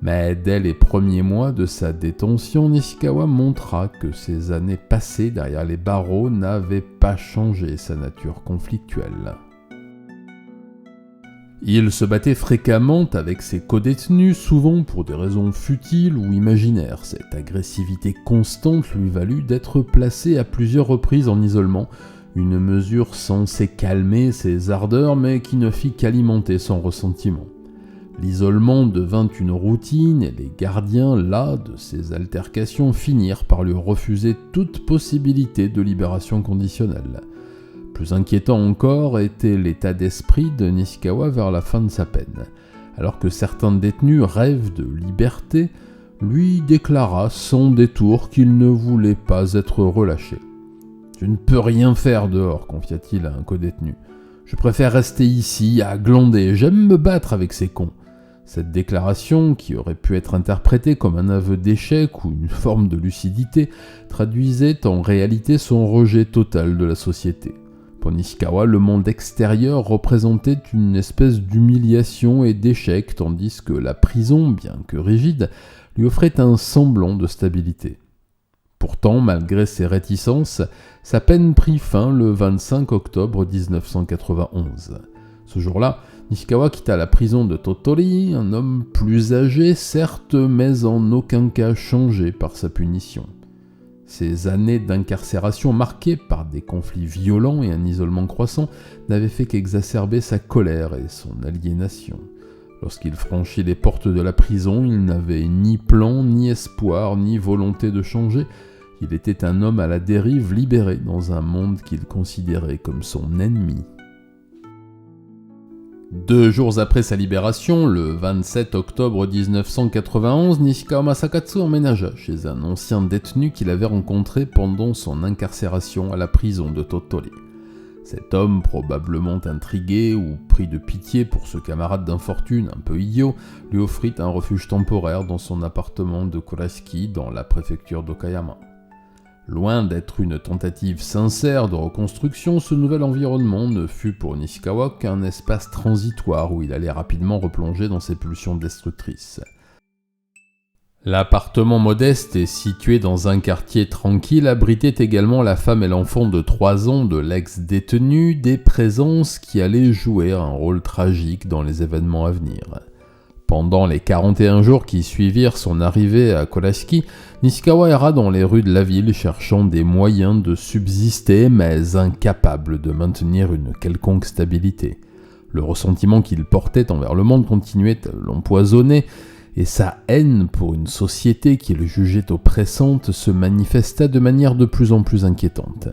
Mais dès les premiers mois de sa détention, Nishikawa montra que ces années passées derrière les barreaux n'avaient pas changé sa nature conflictuelle. Il se battait fréquemment avec ses codétenus, souvent pour des raisons futiles ou imaginaires. Cette agressivité constante lui valut d'être placé à plusieurs reprises en isolement, une mesure censée calmer ses ardeurs mais qui ne fit qu'alimenter son ressentiment. L'isolement devint une routine et les gardiens, las de ces altercations, finirent par lui refuser toute possibilité de libération conditionnelle. Plus inquiétant encore était l'état d'esprit de Nishikawa vers la fin de sa peine. Alors que certains détenus rêvent de liberté, lui déclara sans détour qu'il ne voulait pas être relâché. « Je ne peux rien faire dehors », confia-t-il à un codétenu. « Je préfère rester ici, à glander, j'aime me battre avec ces cons. » Cette déclaration, qui aurait pu être interprétée comme un aveu d'échec ou une forme de lucidité, traduisait en réalité son rejet total de la société. Pour Nishikawa, le monde extérieur représentait une espèce d'humiliation et d'échec, tandis que la prison, bien que rigide, lui offrait un semblant de stabilité. Pourtant, malgré ses réticences, sa peine prit fin le 25 octobre 1991. Ce jour-là, Nishikawa quitta la prison de Tottori, un homme plus âgé, certes, mais en aucun cas changé par sa punition. Ces années d'incarcération marquées par des conflits violents et un isolement croissant n'avaient fait qu'exacerber sa colère et son aliénation. Lorsqu'il franchit les portes de la prison, il n'avait ni plan, ni espoir, ni volonté de changer. Il était un homme à la dérive, libéré dans un monde qu'il considérait comme son ennemi. 2 jours après sa libération, le 27 octobre 1991, Nishikawa Masakatsu emménagea chez un ancien détenu qu'il avait rencontré pendant son incarcération à la prison de Tottori. Cet homme, probablement intrigué ou pris de pitié pour ce camarade d'infortune un peu idiot, lui offrit un refuge temporaire dans son appartement de Kurashiki dans la préfecture d'Okayama. Loin d'être une tentative sincère de reconstruction, ce nouvel environnement ne fut pour Nishikawa qu'un espace transitoire où il allait rapidement replonger dans ses pulsions destructrices. L'appartement modeste et situé dans un quartier tranquille abritait également la femme et l'enfant de 3 ans de l'ex-détenu, des présences qui allaient jouer un rôle tragique dans les événements à venir. Pendant les 41 jours qui suivirent son arrivée à Kurashiki, Nishikawa erra dans les rues de la ville cherchant des moyens de subsister mais incapable de maintenir une quelconque stabilité. Le ressentiment qu'il portait envers le monde continuait à l'empoisonner, et sa haine pour une société qu'il jugeait oppressante se manifesta de manière de plus en plus inquiétante.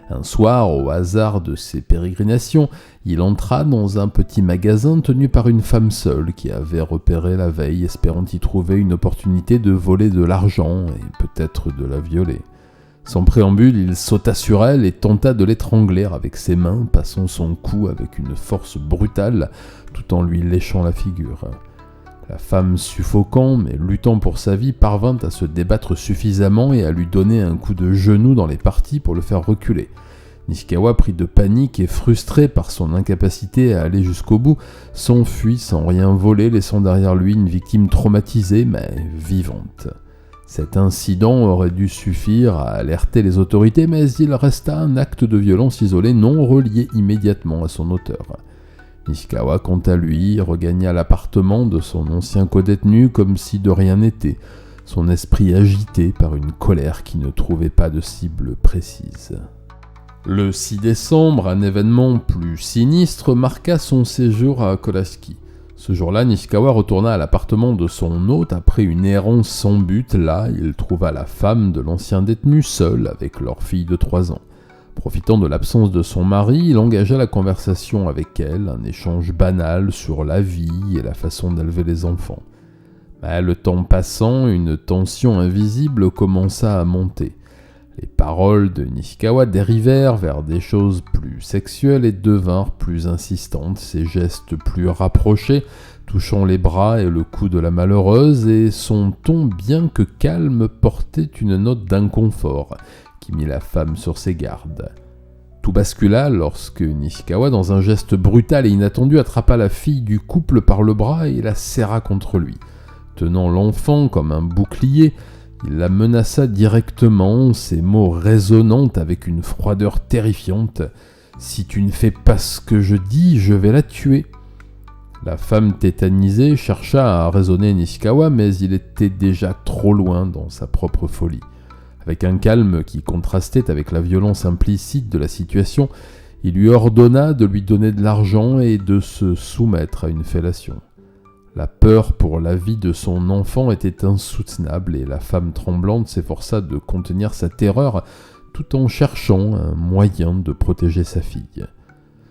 Un soir, au hasard de ses pérégrinations, il entra dans un petit magasin tenu par une femme seule qui avait repéré la veille, espérant y trouver une opportunité de voler de l'argent et peut-être de la violer. Sans préambule, il sauta sur elle et tenta de l'étrangler avec ses mains, passant son cou avec une force brutale tout en lui léchant la figure. La femme, suffocant mais luttant pour sa vie, parvint à se débattre suffisamment et à lui donner un coup de genou dans les parties pour le faire reculer. Nishikawa, pris de panique et frustré par son incapacité à aller jusqu'au bout, s'enfuit sans rien voler, laissant derrière lui une victime traumatisée mais vivante. Cet incident aurait dû suffire à alerter les autorités, mais il resta un acte de violence isolé non relié immédiatement à son auteur. Nishikawa, quant à lui, regagna l'appartement de son ancien codétenu comme si de rien n'était, son esprit agité par une colère qui ne trouvait pas de cible précise. Le 6 décembre, un événement plus sinistre marqua son séjour à Kurashiki. Ce jour-là, Nishikawa retourna à l'appartement de son hôte après une errance sans but. Là, il trouva la femme de l'ancien détenu seule avec leur fille de 3 ans. Profitant de l'absence de son mari, il engagea la conversation avec elle, un échange banal sur la vie et la façon d'élever les enfants. Mais le temps passant, une tension invisible commença à monter. Les paroles de Nishikawa dérivèrent vers des choses plus sexuelles et devinrent plus insistantes, ses gestes plus rapprochés, touchant les bras et le cou de la malheureuse, et son ton, bien que calme, portait une note d'inconfort qui mit la femme sur ses gardes. Tout bascula lorsque Nishikawa, dans un geste brutal et inattendu, attrapa la fille du couple par le bras et la serra contre lui. Tenant l'enfant comme un bouclier, il la menaça directement, ses mots résonnant avec une froideur terrifiante. « Si tu ne fais pas ce que je dis, je vais la tuer !» La femme tétanisée chercha à raisonner Nishikawa, mais il était déjà trop loin dans sa propre folie. Avec un calme qui contrastait avec la violence implicite de la situation, il lui ordonna de lui donner de l'argent et de se soumettre à une fellation. La peur pour la vie de son enfant était insoutenable et la femme tremblante s'efforça de contenir sa terreur tout en cherchant un moyen de protéger sa fille.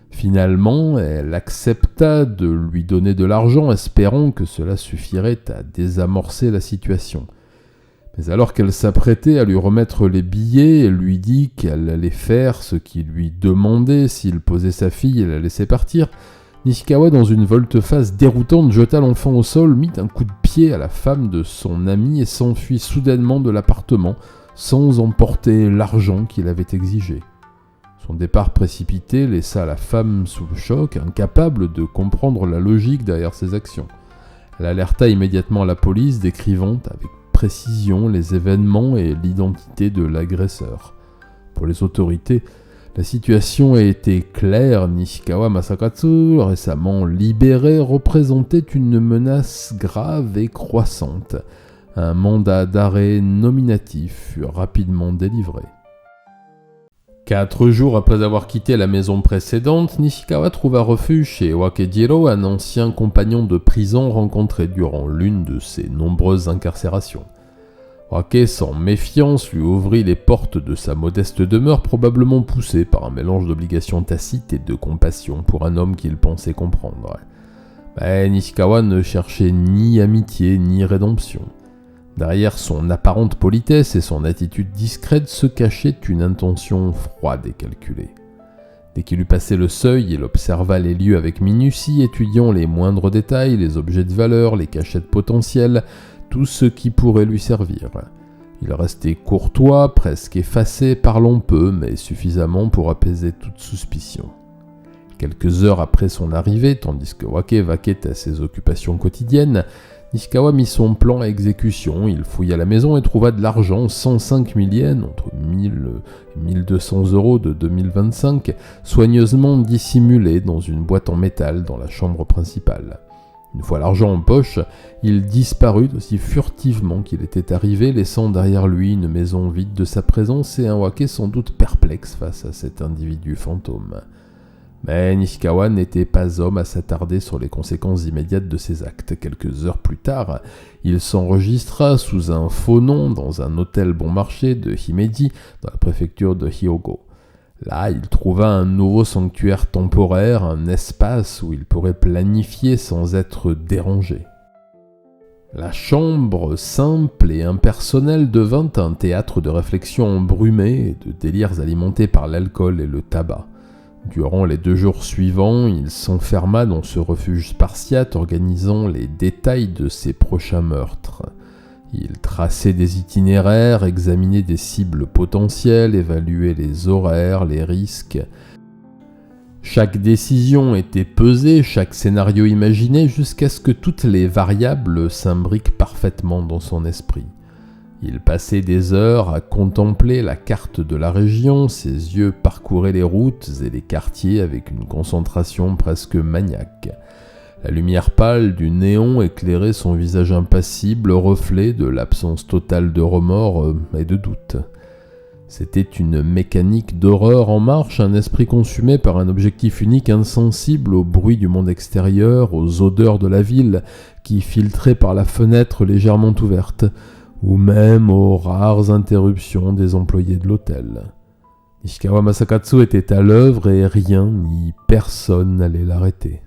Finalement, elle accepta de lui donner de l'argent, espérant que cela suffirait à désamorcer la situation. Mais alors qu'elle s'apprêtait à lui remettre les billets, elle lui dit qu'elle allait faire ce qu'il lui demandait s'il posait sa fille et la laissait partir. Nishikawa, dans une volte-face déroutante, jeta l'enfant au sol, mit un coup de pied à la femme de son ami et s'enfuit soudainement de l'appartement, sans emporter l'argent qu'il avait exigé. Son départ précipité laissa la femme sous le choc, incapable de comprendre la logique derrière ses actions. Elle alerta immédiatement la police, décrivant avec précision les événements et l'identité de l'agresseur. Pour les autorités, la situation était claire. Nishikawa Masakatsu, récemment libéré, représentait une menace grave et croissante. Un mandat d'arrêt nominatif fut rapidement délivré. 4 jours après avoir quitté la maison précédente, Nishikawa trouva refuge chez Wakejiro, un ancien compagnon de prison rencontré durant l'une de ses nombreuses incarcérations. Wake, sans méfiance, lui ouvrit les portes de sa modeste demeure, probablement poussé par un mélange d'obligation tacite et de compassion pour un homme qu'il pensait comprendre. Mais Nishikawa ne cherchait ni amitié ni rédemption. Derrière son apparente politesse et son attitude discrète se cachait une intention froide et calculée. Dès qu'il eut passé le seuil, il observa les lieux avec minutie, étudiant les moindres détails, les objets de valeur, les cachettes potentielles, tout ce qui pourrait lui servir. Il restait courtois, presque effacé, parlant peu, mais suffisamment pour apaiser toute suspicion. Quelques heures après son arrivée, tandis que Wake vaquait à ses occupations quotidiennes, Nishikawa mit son plan à exécution. Il fouilla la maison et trouva de l'argent, 105 000 yens, entre 1000 et 1200 euros de 2025, soigneusement dissimulés dans une boîte en métal dans la chambre principale. Une fois l'argent en poche, il disparut aussi furtivement qu'il était arrivé, laissant derrière lui une maison vide de sa présence et un Wake sans doute perplexe face à cet individu fantôme. Mais Nishikawa n'était pas homme à s'attarder sur les conséquences immédiates de ses actes. Quelques heures plus tard, il s'enregistra sous un faux nom dans un hôtel bon marché de Himeji, dans la préfecture de Hyogo. Là, il trouva un nouveau sanctuaire temporaire, un espace où il pourrait planifier sans être dérangé. La chambre simple et impersonnelle devint un théâtre de réflexions embrumées et de délires alimentés par l'alcool et le tabac. Durant les 2 jours suivants, il s'enferma dans ce refuge spartiate, organisant les détails de ses prochains meurtres. Il traçait des itinéraires, examinait des cibles potentielles, évaluait les horaires, les risques. Chaque décision était pesée, chaque scénario imaginé, jusqu'à ce que toutes les variables s'imbriquent parfaitement dans son esprit. Il passait des heures à contempler la carte de la région, ses yeux parcouraient les routes et les quartiers avec une concentration presque maniaque. La lumière pâle du néon éclairait son visage impassible, reflet de l'absence totale de remords et de doute. C'était une mécanique d'horreur en marche, un esprit consumé par un objectif unique, insensible au bruit du monde extérieur, aux odeurs de la ville qui filtraient par la fenêtre légèrement ouverte, ou même aux rares interruptions des employés de l'hôtel. Nishikawa Masakatsu était à l'œuvre et rien ni personne n'allait l'arrêter.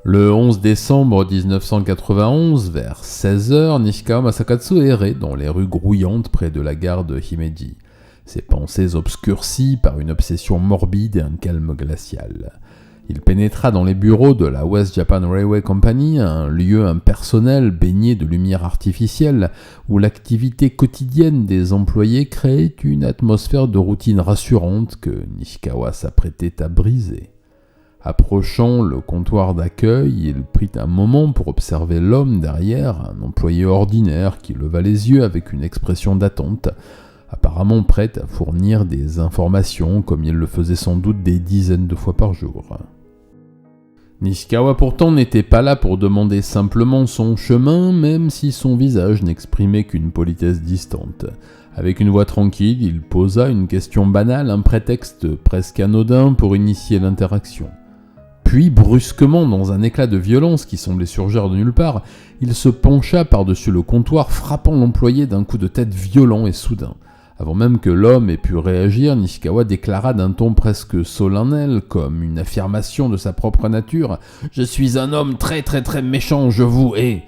Le 11 décembre 1991, vers 16h, Nishikawa Masakatsu errait dans les rues grouillantes près de la gare de Himeji, ses pensées obscurcies par une obsession morbide et un calme glacial. Il pénétra dans les bureaux de la West Japan Railway Company, un lieu impersonnel baigné de lumière artificielle où l'activité quotidienne des employés créait une atmosphère de routine rassurante que Nishikawa s'apprêtait à briser. Approchant le comptoir d'accueil, il prit un moment pour observer l'homme derrière, un employé ordinaire qui leva les yeux avec une expression d'attente, apparemment prêt à fournir des informations comme il le faisait sans doute des dizaines de fois par jour. Nishikawa pourtant n'était pas là pour demander simplement son chemin, même si son visage n'exprimait qu'une politesse distante. Avec une voix tranquille, il posa une question banale, un prétexte presque anodin pour initier l'interaction. Puis, brusquement, dans un éclat de violence qui semblait surgir de nulle part, il se pencha par-dessus le comptoir, frappant l'employé d'un coup de tête violent et soudain. Avant même que l'homme ait pu réagir, Nishikawa déclara d'un ton presque solennel, comme une affirmation de sa propre nature « Je suis un homme très très très méchant, je vous hais !»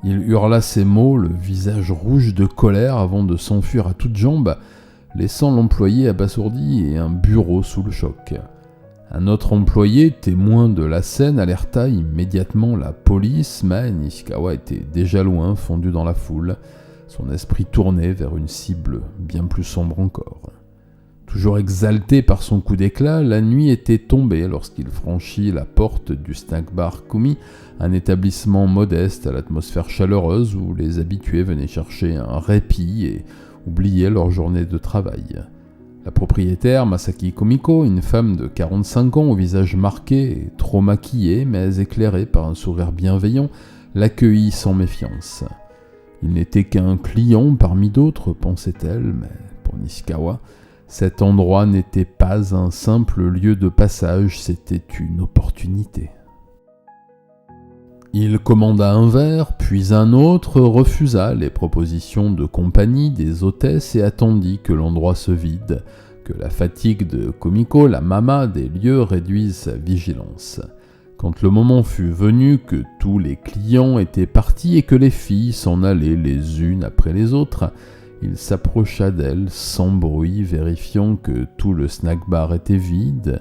Il hurla ces mots, le visage rouge de colère, avant de s'enfuir à toutes jambes, laissant l'employé abasourdi et un bureau sous le choc. Un autre employé, témoin de la scène, alerta immédiatement la police, mais Nishikawa était déjà loin, fondu dans la foule, son esprit tourné vers une cible bien plus sombre encore. Toujours exalté par son coup d'éclat, la nuit était tombée lorsqu'il franchit la porte du snack bar Kumi, un établissement modeste à l'atmosphère chaleureuse où les habitués venaient chercher un répit et oubliaient leur journée de travail. La propriétaire, Masaki Komiko, une femme de 45 ans au visage marqué et trop maquillée mais éclairée par un sourire bienveillant, l'accueillit sans méfiance. Il n'était qu'un client parmi d'autres, pensait-elle, mais pour Nishikawa, cet endroit n'était pas un simple lieu de passage, c'était une opportunité. Il commanda un verre, puis un autre, refusa les propositions de compagnie des hôtesses et attendit que l'endroit se vide, que la fatigue de Komiko, la mama des lieux, réduise sa vigilance. Quand le moment fut venu que tous les clients étaient partis et que les filles s'en allaient les unes après les autres, Il s'approcha d'elle sans bruit, vérifiant que tout le snack-bar était vide.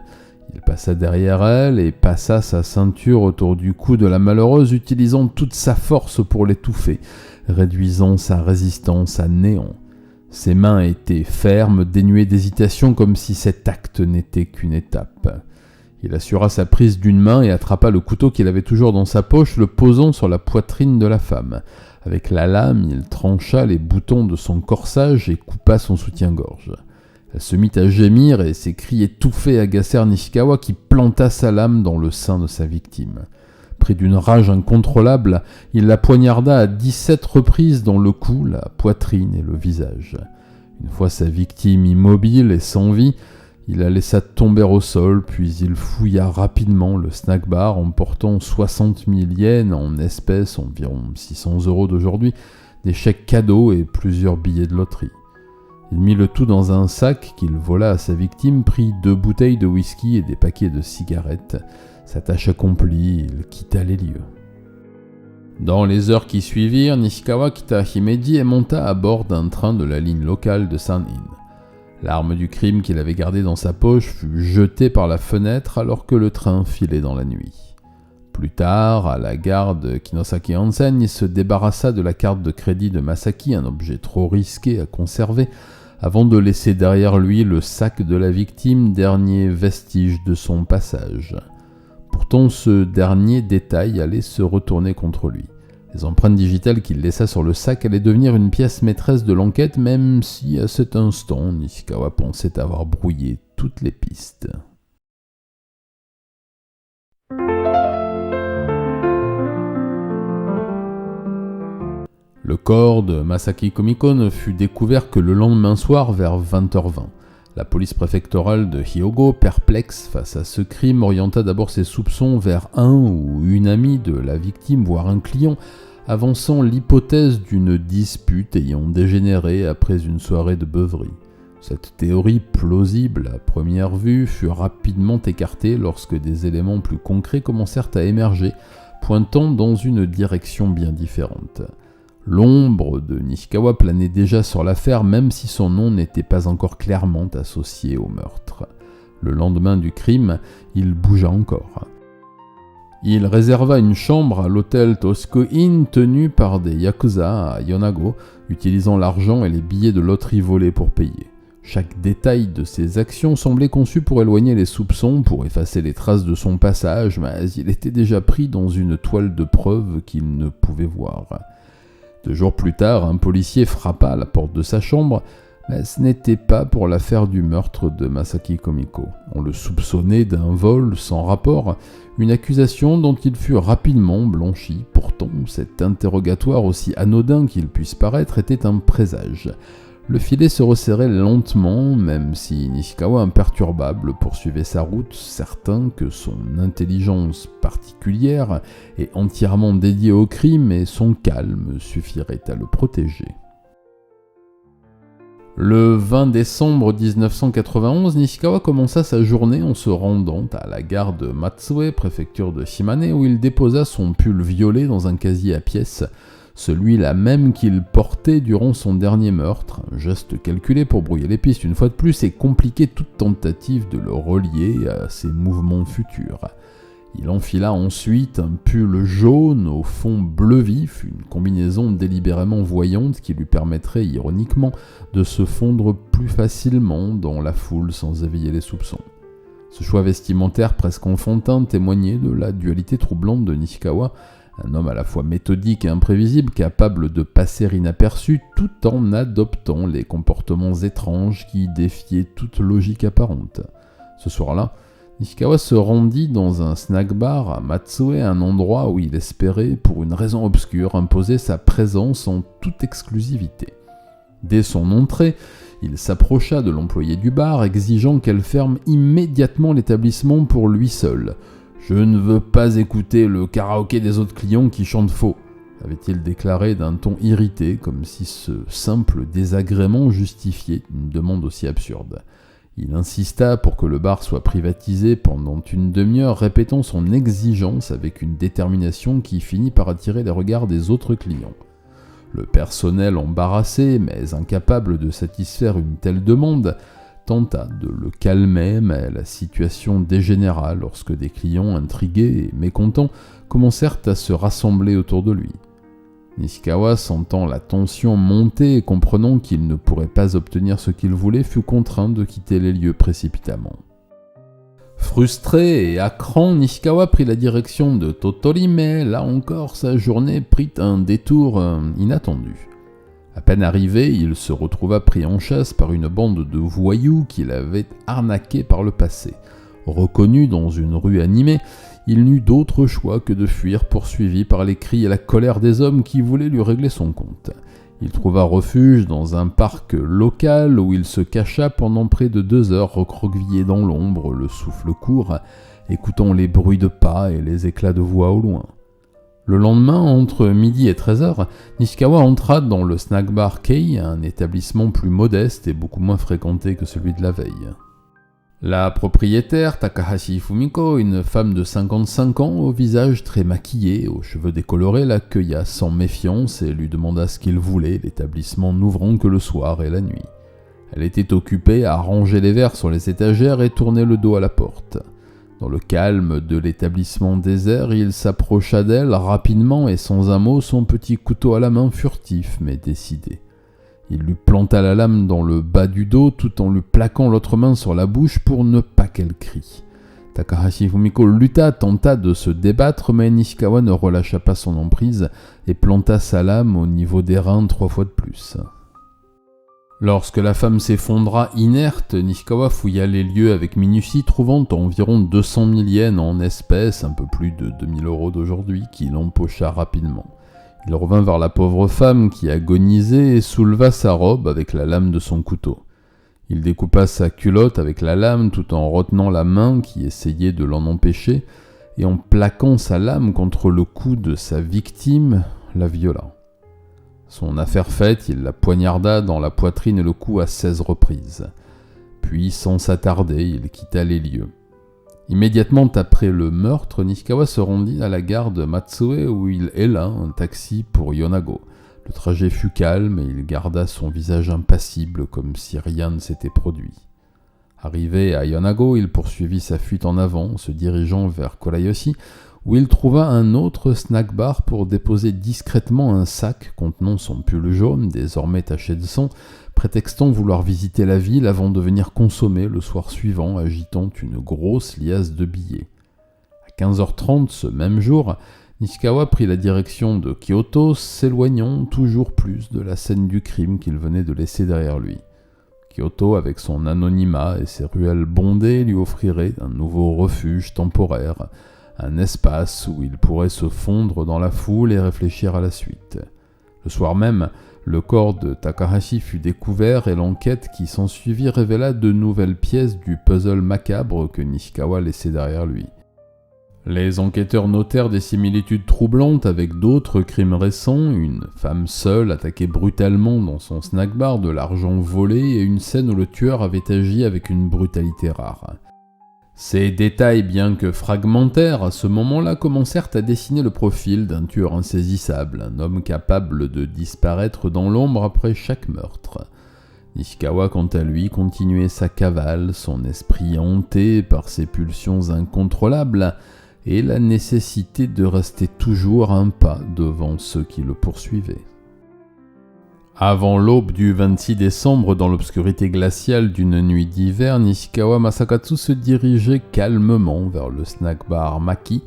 Il passa derrière elle et passa sa ceinture autour du cou de la malheureuse, utilisant toute sa force pour l'étouffer, réduisant sa résistance à néant. Ses mains étaient fermes, dénuées d'hésitation, comme si cet acte n'était qu'une étape. Il assura sa prise d'une main et attrapa le couteau qu'il avait toujours dans sa poche, le posant sur la poitrine de la femme. Avec la lame, il trancha les boutons de son corsage et coupa son soutien-gorge. Elle se mit à gémir et ses cris étouffés agacèrent Nishikawa qui planta sa lame dans le sein de sa victime. Pris d'une rage incontrôlable, il la poignarda à 17 reprises dans le cou, la poitrine et le visage. Une fois sa victime immobile et sans vie, il la laissa tomber au sol, puis il fouilla rapidement le snack-bar, emportant 60 000 yens en espèces, environ 600 € d'aujourd'hui, des chèques cadeaux et plusieurs billets de loterie. Il mit le tout dans un sac qu'il vola à sa victime, prit 2 bouteilles de whisky et des paquets de cigarettes. Sa tâche accomplie, il quitta les lieux. Dans les heures qui suivirent, Nishikawa quitta Himeji et monta à bord d'un train de la ligne locale de San-in. L'arme du crime qu'il avait gardée dans sa poche fut jetée par la fenêtre alors que le train filait dans la nuit. Plus tard, à la gare de Kinosaki Onsen, il se débarrassa de la carte de crédit de Masaki, un objet trop risqué à conserver, avant de laisser derrière lui le sac de la victime, dernier vestige de son passage. Pourtant, ce dernier détail allait se retourner contre lui. Les empreintes digitales qu'il laissa sur le sac allaient devenir une pièce maîtresse de l'enquête, même si à cet instant, Nishikawa pensait avoir brouillé toutes les pistes. Le corps de Masaki Komiko ne fut découvert que le lendemain soir vers 20h20. La police préfectorale de Hyogo, perplexe face à ce crime, orienta d'abord ses soupçons vers un ou une amie de la victime, voire un client, avançant l'hypothèse d'une dispute ayant dégénéré après une soirée de beuverie. Cette théorie plausible à première vue fut rapidement écartée lorsque des éléments plus concrets commencèrent à émerger, pointant dans une direction bien différente. L'ombre de Nishikawa planait déjà sur l'affaire, même si son nom n'était pas encore clairement associé au meurtre. Le lendemain du crime, il bougea encore. Il réserva une chambre à l'hôtel Tosco Inn tenu par des yakuza à Yonago, utilisant l'argent et les billets de loterie volés pour payer. Chaque détail de ses actions semblait conçu pour éloigner les soupçons, pour effacer les traces de son passage, mais il était déjà pris dans une toile de preuve qu'il ne pouvait voir. 2 jours plus tard, un policier frappa à la porte de sa chambre, mais ce n'était pas pour l'affaire du meurtre de Masaki Komiko. On le soupçonnait d'un vol sans rapport, une accusation dont il fut rapidement blanchi. Pourtant, cet interrogatoire, aussi anodin qu'il puisse paraître, était un présage. Le filet se resserrait lentement, même si Nishikawa, imperturbable, poursuivait sa route, certain que son intelligence particulière est entièrement dédiée au crime et son calme suffirait à le protéger. Le 20 décembre 1991, Nishikawa commença sa journée en se rendant à la gare de Matsue, préfecture de Shimane, où il déposa son pull violet dans un casier à pièces, celui-là même qu'il portait durant son dernier meurtre, un geste calculé pour brouiller les pistes une fois de plus et compliquer toute tentative de le relier à ses mouvements futurs. Il enfila ensuite un pull jaune au fond bleu vif, une combinaison délibérément voyante qui lui permettrait ironiquement de se fondre plus facilement dans la foule sans éveiller les soupçons. Ce choix vestimentaire presque enfantin témoignait de la dualité troublante de Nishikawa, un homme à la fois méthodique et imprévisible, capable de passer inaperçu tout en adoptant les comportements étranges qui défiaient toute logique apparente. Ce soir-là, Nishikawa se rendit dans un snack-bar à Matsue, un endroit où il espérait, pour une raison obscure, imposer sa présence en toute exclusivité. Dès son entrée, il s'approcha de l'employée du bar, exigeant qu'elle ferme immédiatement l'établissement pour lui seul. « Je ne veux pas écouter le karaoké des autres clients qui chantent faux », avait-il déclaré d'un ton irrité, comme si ce simple désagrément justifiait une demande aussi absurde. Il insista pour que le bar soit privatisé pendant une demi-heure, répétant son exigence avec une détermination qui finit par attirer les regards des autres clients. Le personnel embarrassé, mais incapable de satisfaire une telle demande, tenta de le calmer, mais la situation dégénéra lorsque des clients intrigués et mécontents commencèrent à se rassembler autour de lui. Nishikawa, sentant la tension monter et comprenant qu'il ne pourrait pas obtenir ce qu'il voulait, fut contraint de quitter les lieux précipitamment. Frustré et à cran, Nishikawa prit la direction de Tottori, mais là encore sa journée prit un détour inattendu. À peine arrivé, il se retrouva pris en chasse par une bande de voyous qui l'avaient arnaqué par le passé. Reconnu dans une rue animée, il n'eut d'autre choix que de fuir, poursuivi par les cris et la colère des hommes qui voulaient lui régler son compte. Il trouva refuge dans un parc local où il se cacha pendant près de 2 heures, recroquevillé dans l'ombre, le souffle court, écoutant les bruits de pas et les éclats de voix au loin. Le lendemain, entre midi et 13h, Nishikawa entra dans le snack bar Kei, un établissement plus modeste et beaucoup moins fréquenté que celui de la veille. La propriétaire, Takahashi Fumiko, une femme de 55 ans, au visage très maquillé, aux cheveux décolorés, l'accueilla sans méfiance et lui demanda ce qu'il voulait, l'établissement n'ouvrant que le soir et la nuit. Elle était occupée à ranger les verres sur les étagères et tournait le dos à la porte. Dans le calme de l'établissement désert, il s'approcha d'elle rapidement et sans un mot, son petit couteau à la main, furtif mais décidé. Il lui planta la lame dans le bas du dos tout en lui plaquant l'autre main sur la bouche pour ne pas qu'elle crie. Takahashi Fumiko lutta, tenta de se débattre, mais Nishikawa ne relâcha pas son emprise et planta sa lame au niveau des reins 3 fois de plus. Lorsque la femme s'effondra inerte, Nishikawa fouilla les lieux avec minutie, trouvant environ 200 000 yens en espèces, un peu plus de 2000 € d'aujourd'hui, qu'il empocha rapidement. Il revint vers la pauvre femme qui agonisait et souleva sa robe avec la lame de son couteau. Il découpa sa culotte avec la lame tout en retenant la main qui essayait de l'en empêcher et en plaquant sa lame contre le cou de sa victime, la viola. Son affaire faite, il la poignarda dans la poitrine et le cou à 16 reprises. Puis, sans s'attarder, il quitta les lieux. Immédiatement après le meurtre, Nishikawa se rendit à la gare de Matsue où il héla un taxi pour Yonago. Le trajet fut calme et il garda son visage impassible comme si rien ne s'était produit. Arrivé à Yonago, il poursuivit sa fuite en avant, se dirigeant vers Kurayoshi, où il trouva un autre snack bar pour déposer discrètement un sac contenant son pull jaune, désormais taché de sang, prétextant vouloir visiter la ville avant de venir consommer le soir suivant, agitant une grosse liasse de billets. À 15h30 ce même jour, Nishikawa prit la direction de Kyoto, s'éloignant toujours plus de la scène du crime qu'il venait de laisser derrière lui. Kyoto, avec son anonymat et ses ruelles bondées, lui offrirait un nouveau refuge temporaire, un espace où il pourrait se fondre dans la foule et réfléchir à la suite. Le soir même, le corps de Takahashi fut découvert et l'enquête qui s'ensuivit révéla de nouvelles pièces du puzzle macabre que Nishikawa laissait derrière lui. Les enquêteurs notèrent des similitudes troublantes avec d'autres crimes récents, une femme seule attaquée brutalement dans son snack bar, de l'argent volé et une scène où le tueur avait agi avec une brutalité rare. Ces détails, bien que fragmentaires, à ce moment-là commencèrent à dessiner le profil d'un tueur insaisissable, un homme capable de disparaître dans l'ombre après chaque meurtre. Nishikawa, quant à lui, continuait sa cavale, son esprit hanté par ses pulsions incontrôlables et la nécessité de rester toujours un pas devant ceux qui le poursuivaient. Avant l'aube du 26 décembre, dans l'obscurité glaciale d'une nuit d'hiver, Nishikawa Masakatsu se dirigeait calmement vers le snack bar Maki,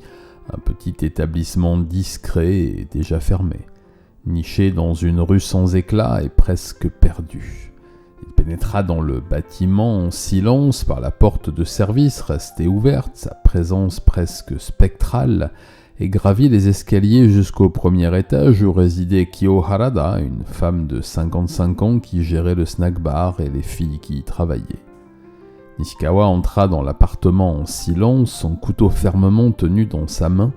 un petit établissement discret et déjà fermé. Niché dans une rue sans éclat et presque perdu. Il pénétra dans le bâtiment en silence par la porte de service restée ouverte, sa présence presque spectrale, et gravit les escaliers jusqu'au premier étage où résidait Kyo Harada, une femme de 55 ans qui gérait le snack bar et les filles qui y travaillaient. Nishikawa entra dans l'appartement en silence, son couteau fermement tenu dans sa main,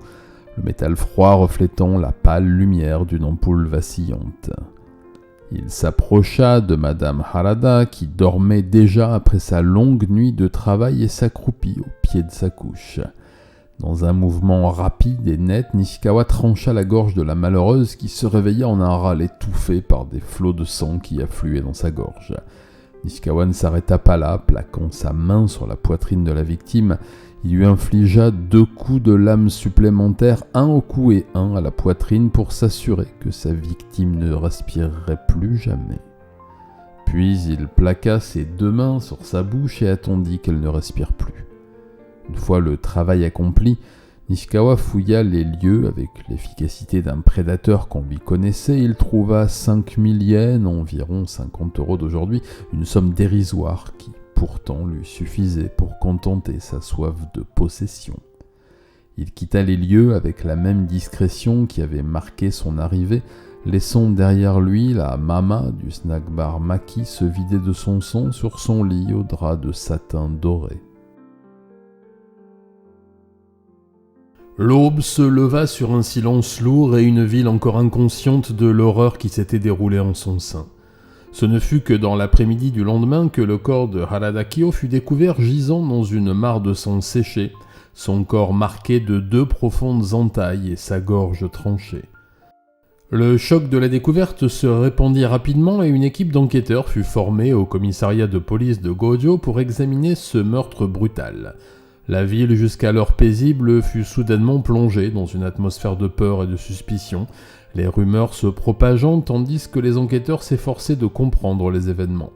le métal froid reflétant la pâle lumière d'une ampoule vacillante. Il s'approcha de Madame Harada qui dormait déjà après sa longue nuit de travail et s'accroupit au pied de sa couche. Dans un mouvement rapide et net, Nishikawa trancha la gorge de la malheureuse qui se réveilla en un râle étouffé par des flots de sang qui affluaient dans sa gorge. Nishikawa ne s'arrêta pas là, plaquant sa main sur la poitrine de la victime. Il lui infligea 2 coups de lame supplémentaires, un au cou et un à la poitrine pour s'assurer que sa victime ne respirerait plus jamais. Puis il plaqua ses 2 mains sur sa bouche et attendit qu'elle ne respire plus. Une fois le travail accompli, Nishikawa fouilla les lieux avec l'efficacité d'un prédateur qu'on lui connaissait. Il trouva 5000 yens, environ 50 € d'aujourd'hui, une somme dérisoire qui pourtant lui suffisait pour contenter sa soif de possession. Il quitta les lieux avec la même discrétion qui avait marqué son arrivée, laissant derrière lui la mama du snack bar Maki se vider de son sang sur son lit au drap de satin doré. L'aube se leva sur un silence lourd et une ville encore inconsciente de l'horreur qui s'était déroulée en son sein. Ce ne fut que dans l'après-midi du lendemain que le corps de Harada Kyo fut découvert gisant dans une mare de sang séché, son corps marqué de 2 profondes entailles et sa gorge tranchée. Le choc de la découverte se répandit rapidement et une équipe d'enquêteurs fut formée au commissariat de police de Gojo pour examiner ce meurtre brutal. La ville, jusqu'alors paisible, fut soudainement plongée dans une atmosphère de peur et de suspicion, les rumeurs se propageant tandis que les enquêteurs s'efforçaient de comprendre les événements.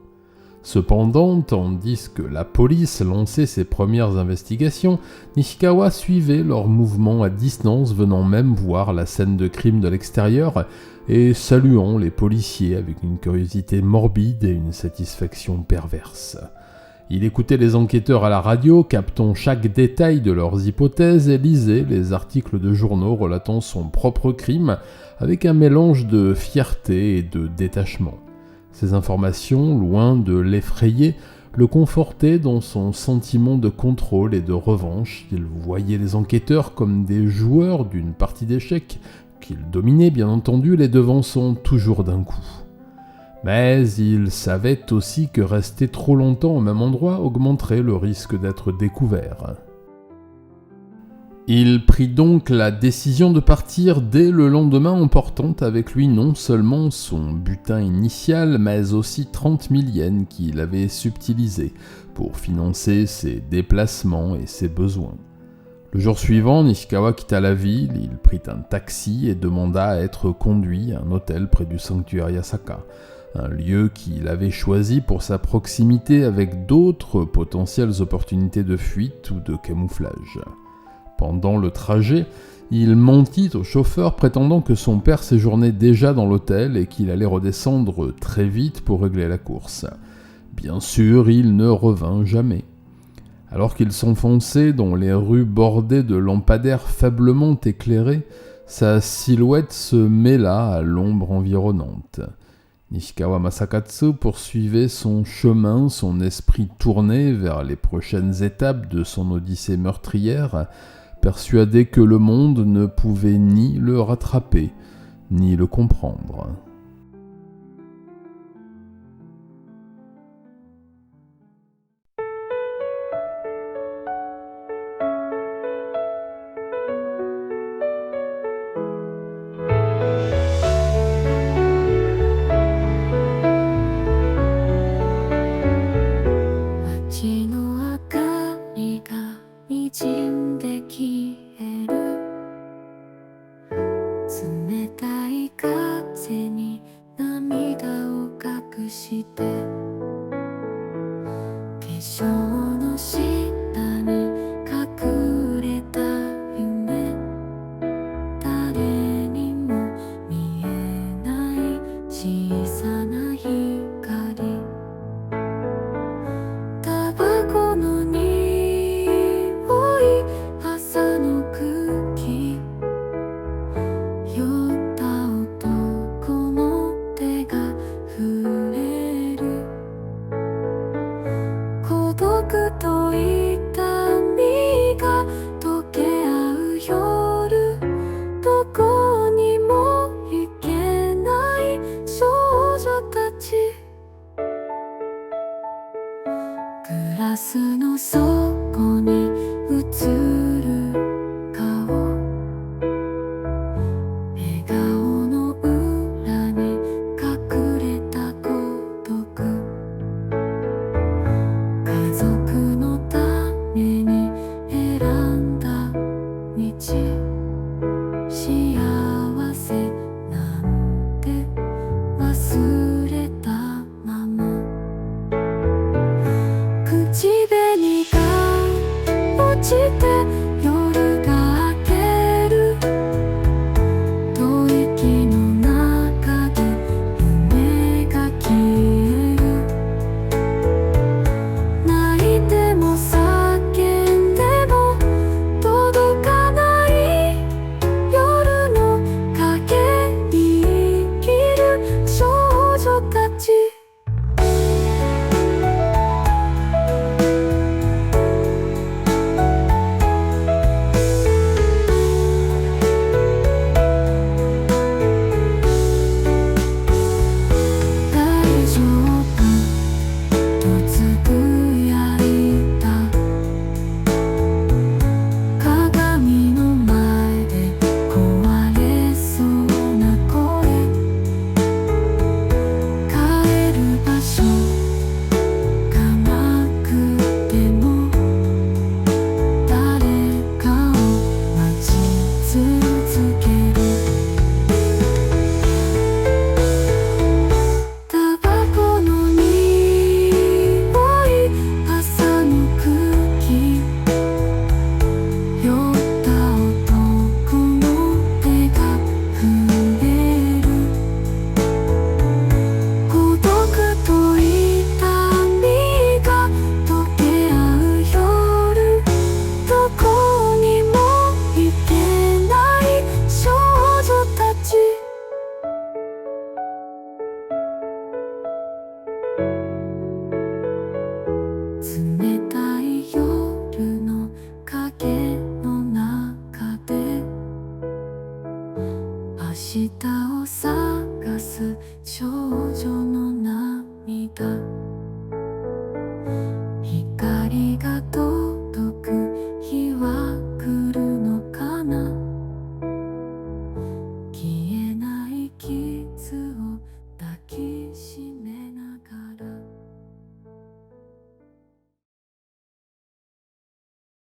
Cependant, tandis que la police lançait ses premières investigations, Nishikawa suivait leurs mouvements à distance, venant même voir la scène de crime de l'extérieur et saluant les policiers avec une curiosité morbide et une satisfaction perverse. Il écoutait les enquêteurs à la radio, captant chaque détail de leurs hypothèses et lisait les articles de journaux relatant son propre crime avec un mélange de fierté et de détachement. Ces informations, loin de l'effrayer, le confortaient dans son sentiment de contrôle et de revanche. Il voyait les enquêteurs comme des joueurs d'une partie d'échecs, qu'il dominait bien entendu, les devançant toujours d'un coup. Mais il savait aussi que rester trop longtemps au même endroit augmenterait le risque d'être découvert. Il prit donc la décision de partir dès le lendemain, emportant avec lui non seulement son butin initial, mais aussi 30 000 yens qu'il avait subtilisés pour financer ses déplacements et ses besoins. Le jour suivant, Nishikawa quitta la ville, il prit un taxi et demanda à être conduit à un hôtel près du sanctuaire Yasaka, un lieu qu'il avait choisi pour sa proximité avec d'autres potentielles opportunités de fuite ou de camouflage. Pendant le trajet, il mentit au chauffeur prétendant que son père séjournait déjà dans l'hôtel et qu'il allait redescendre très vite pour régler la course. Bien sûr, il ne revint jamais. Alors qu'il s'enfonçait dans les rues bordées de lampadaires faiblement éclairés, sa silhouette se mêla à l'ombre environnante. Nishikawa Masakatsu poursuivait son chemin, son esprit tourné vers les prochaines étapes de son odyssée meurtrière, persuadé que le monde ne pouvait ni le rattraper, ni le comprendre. ちて夜が明ける吐息の中で夢が消える泣いても叫んでも届かない夜の影に生きる少女たち冷たい夜の影の中で明日を探す少女の涙光が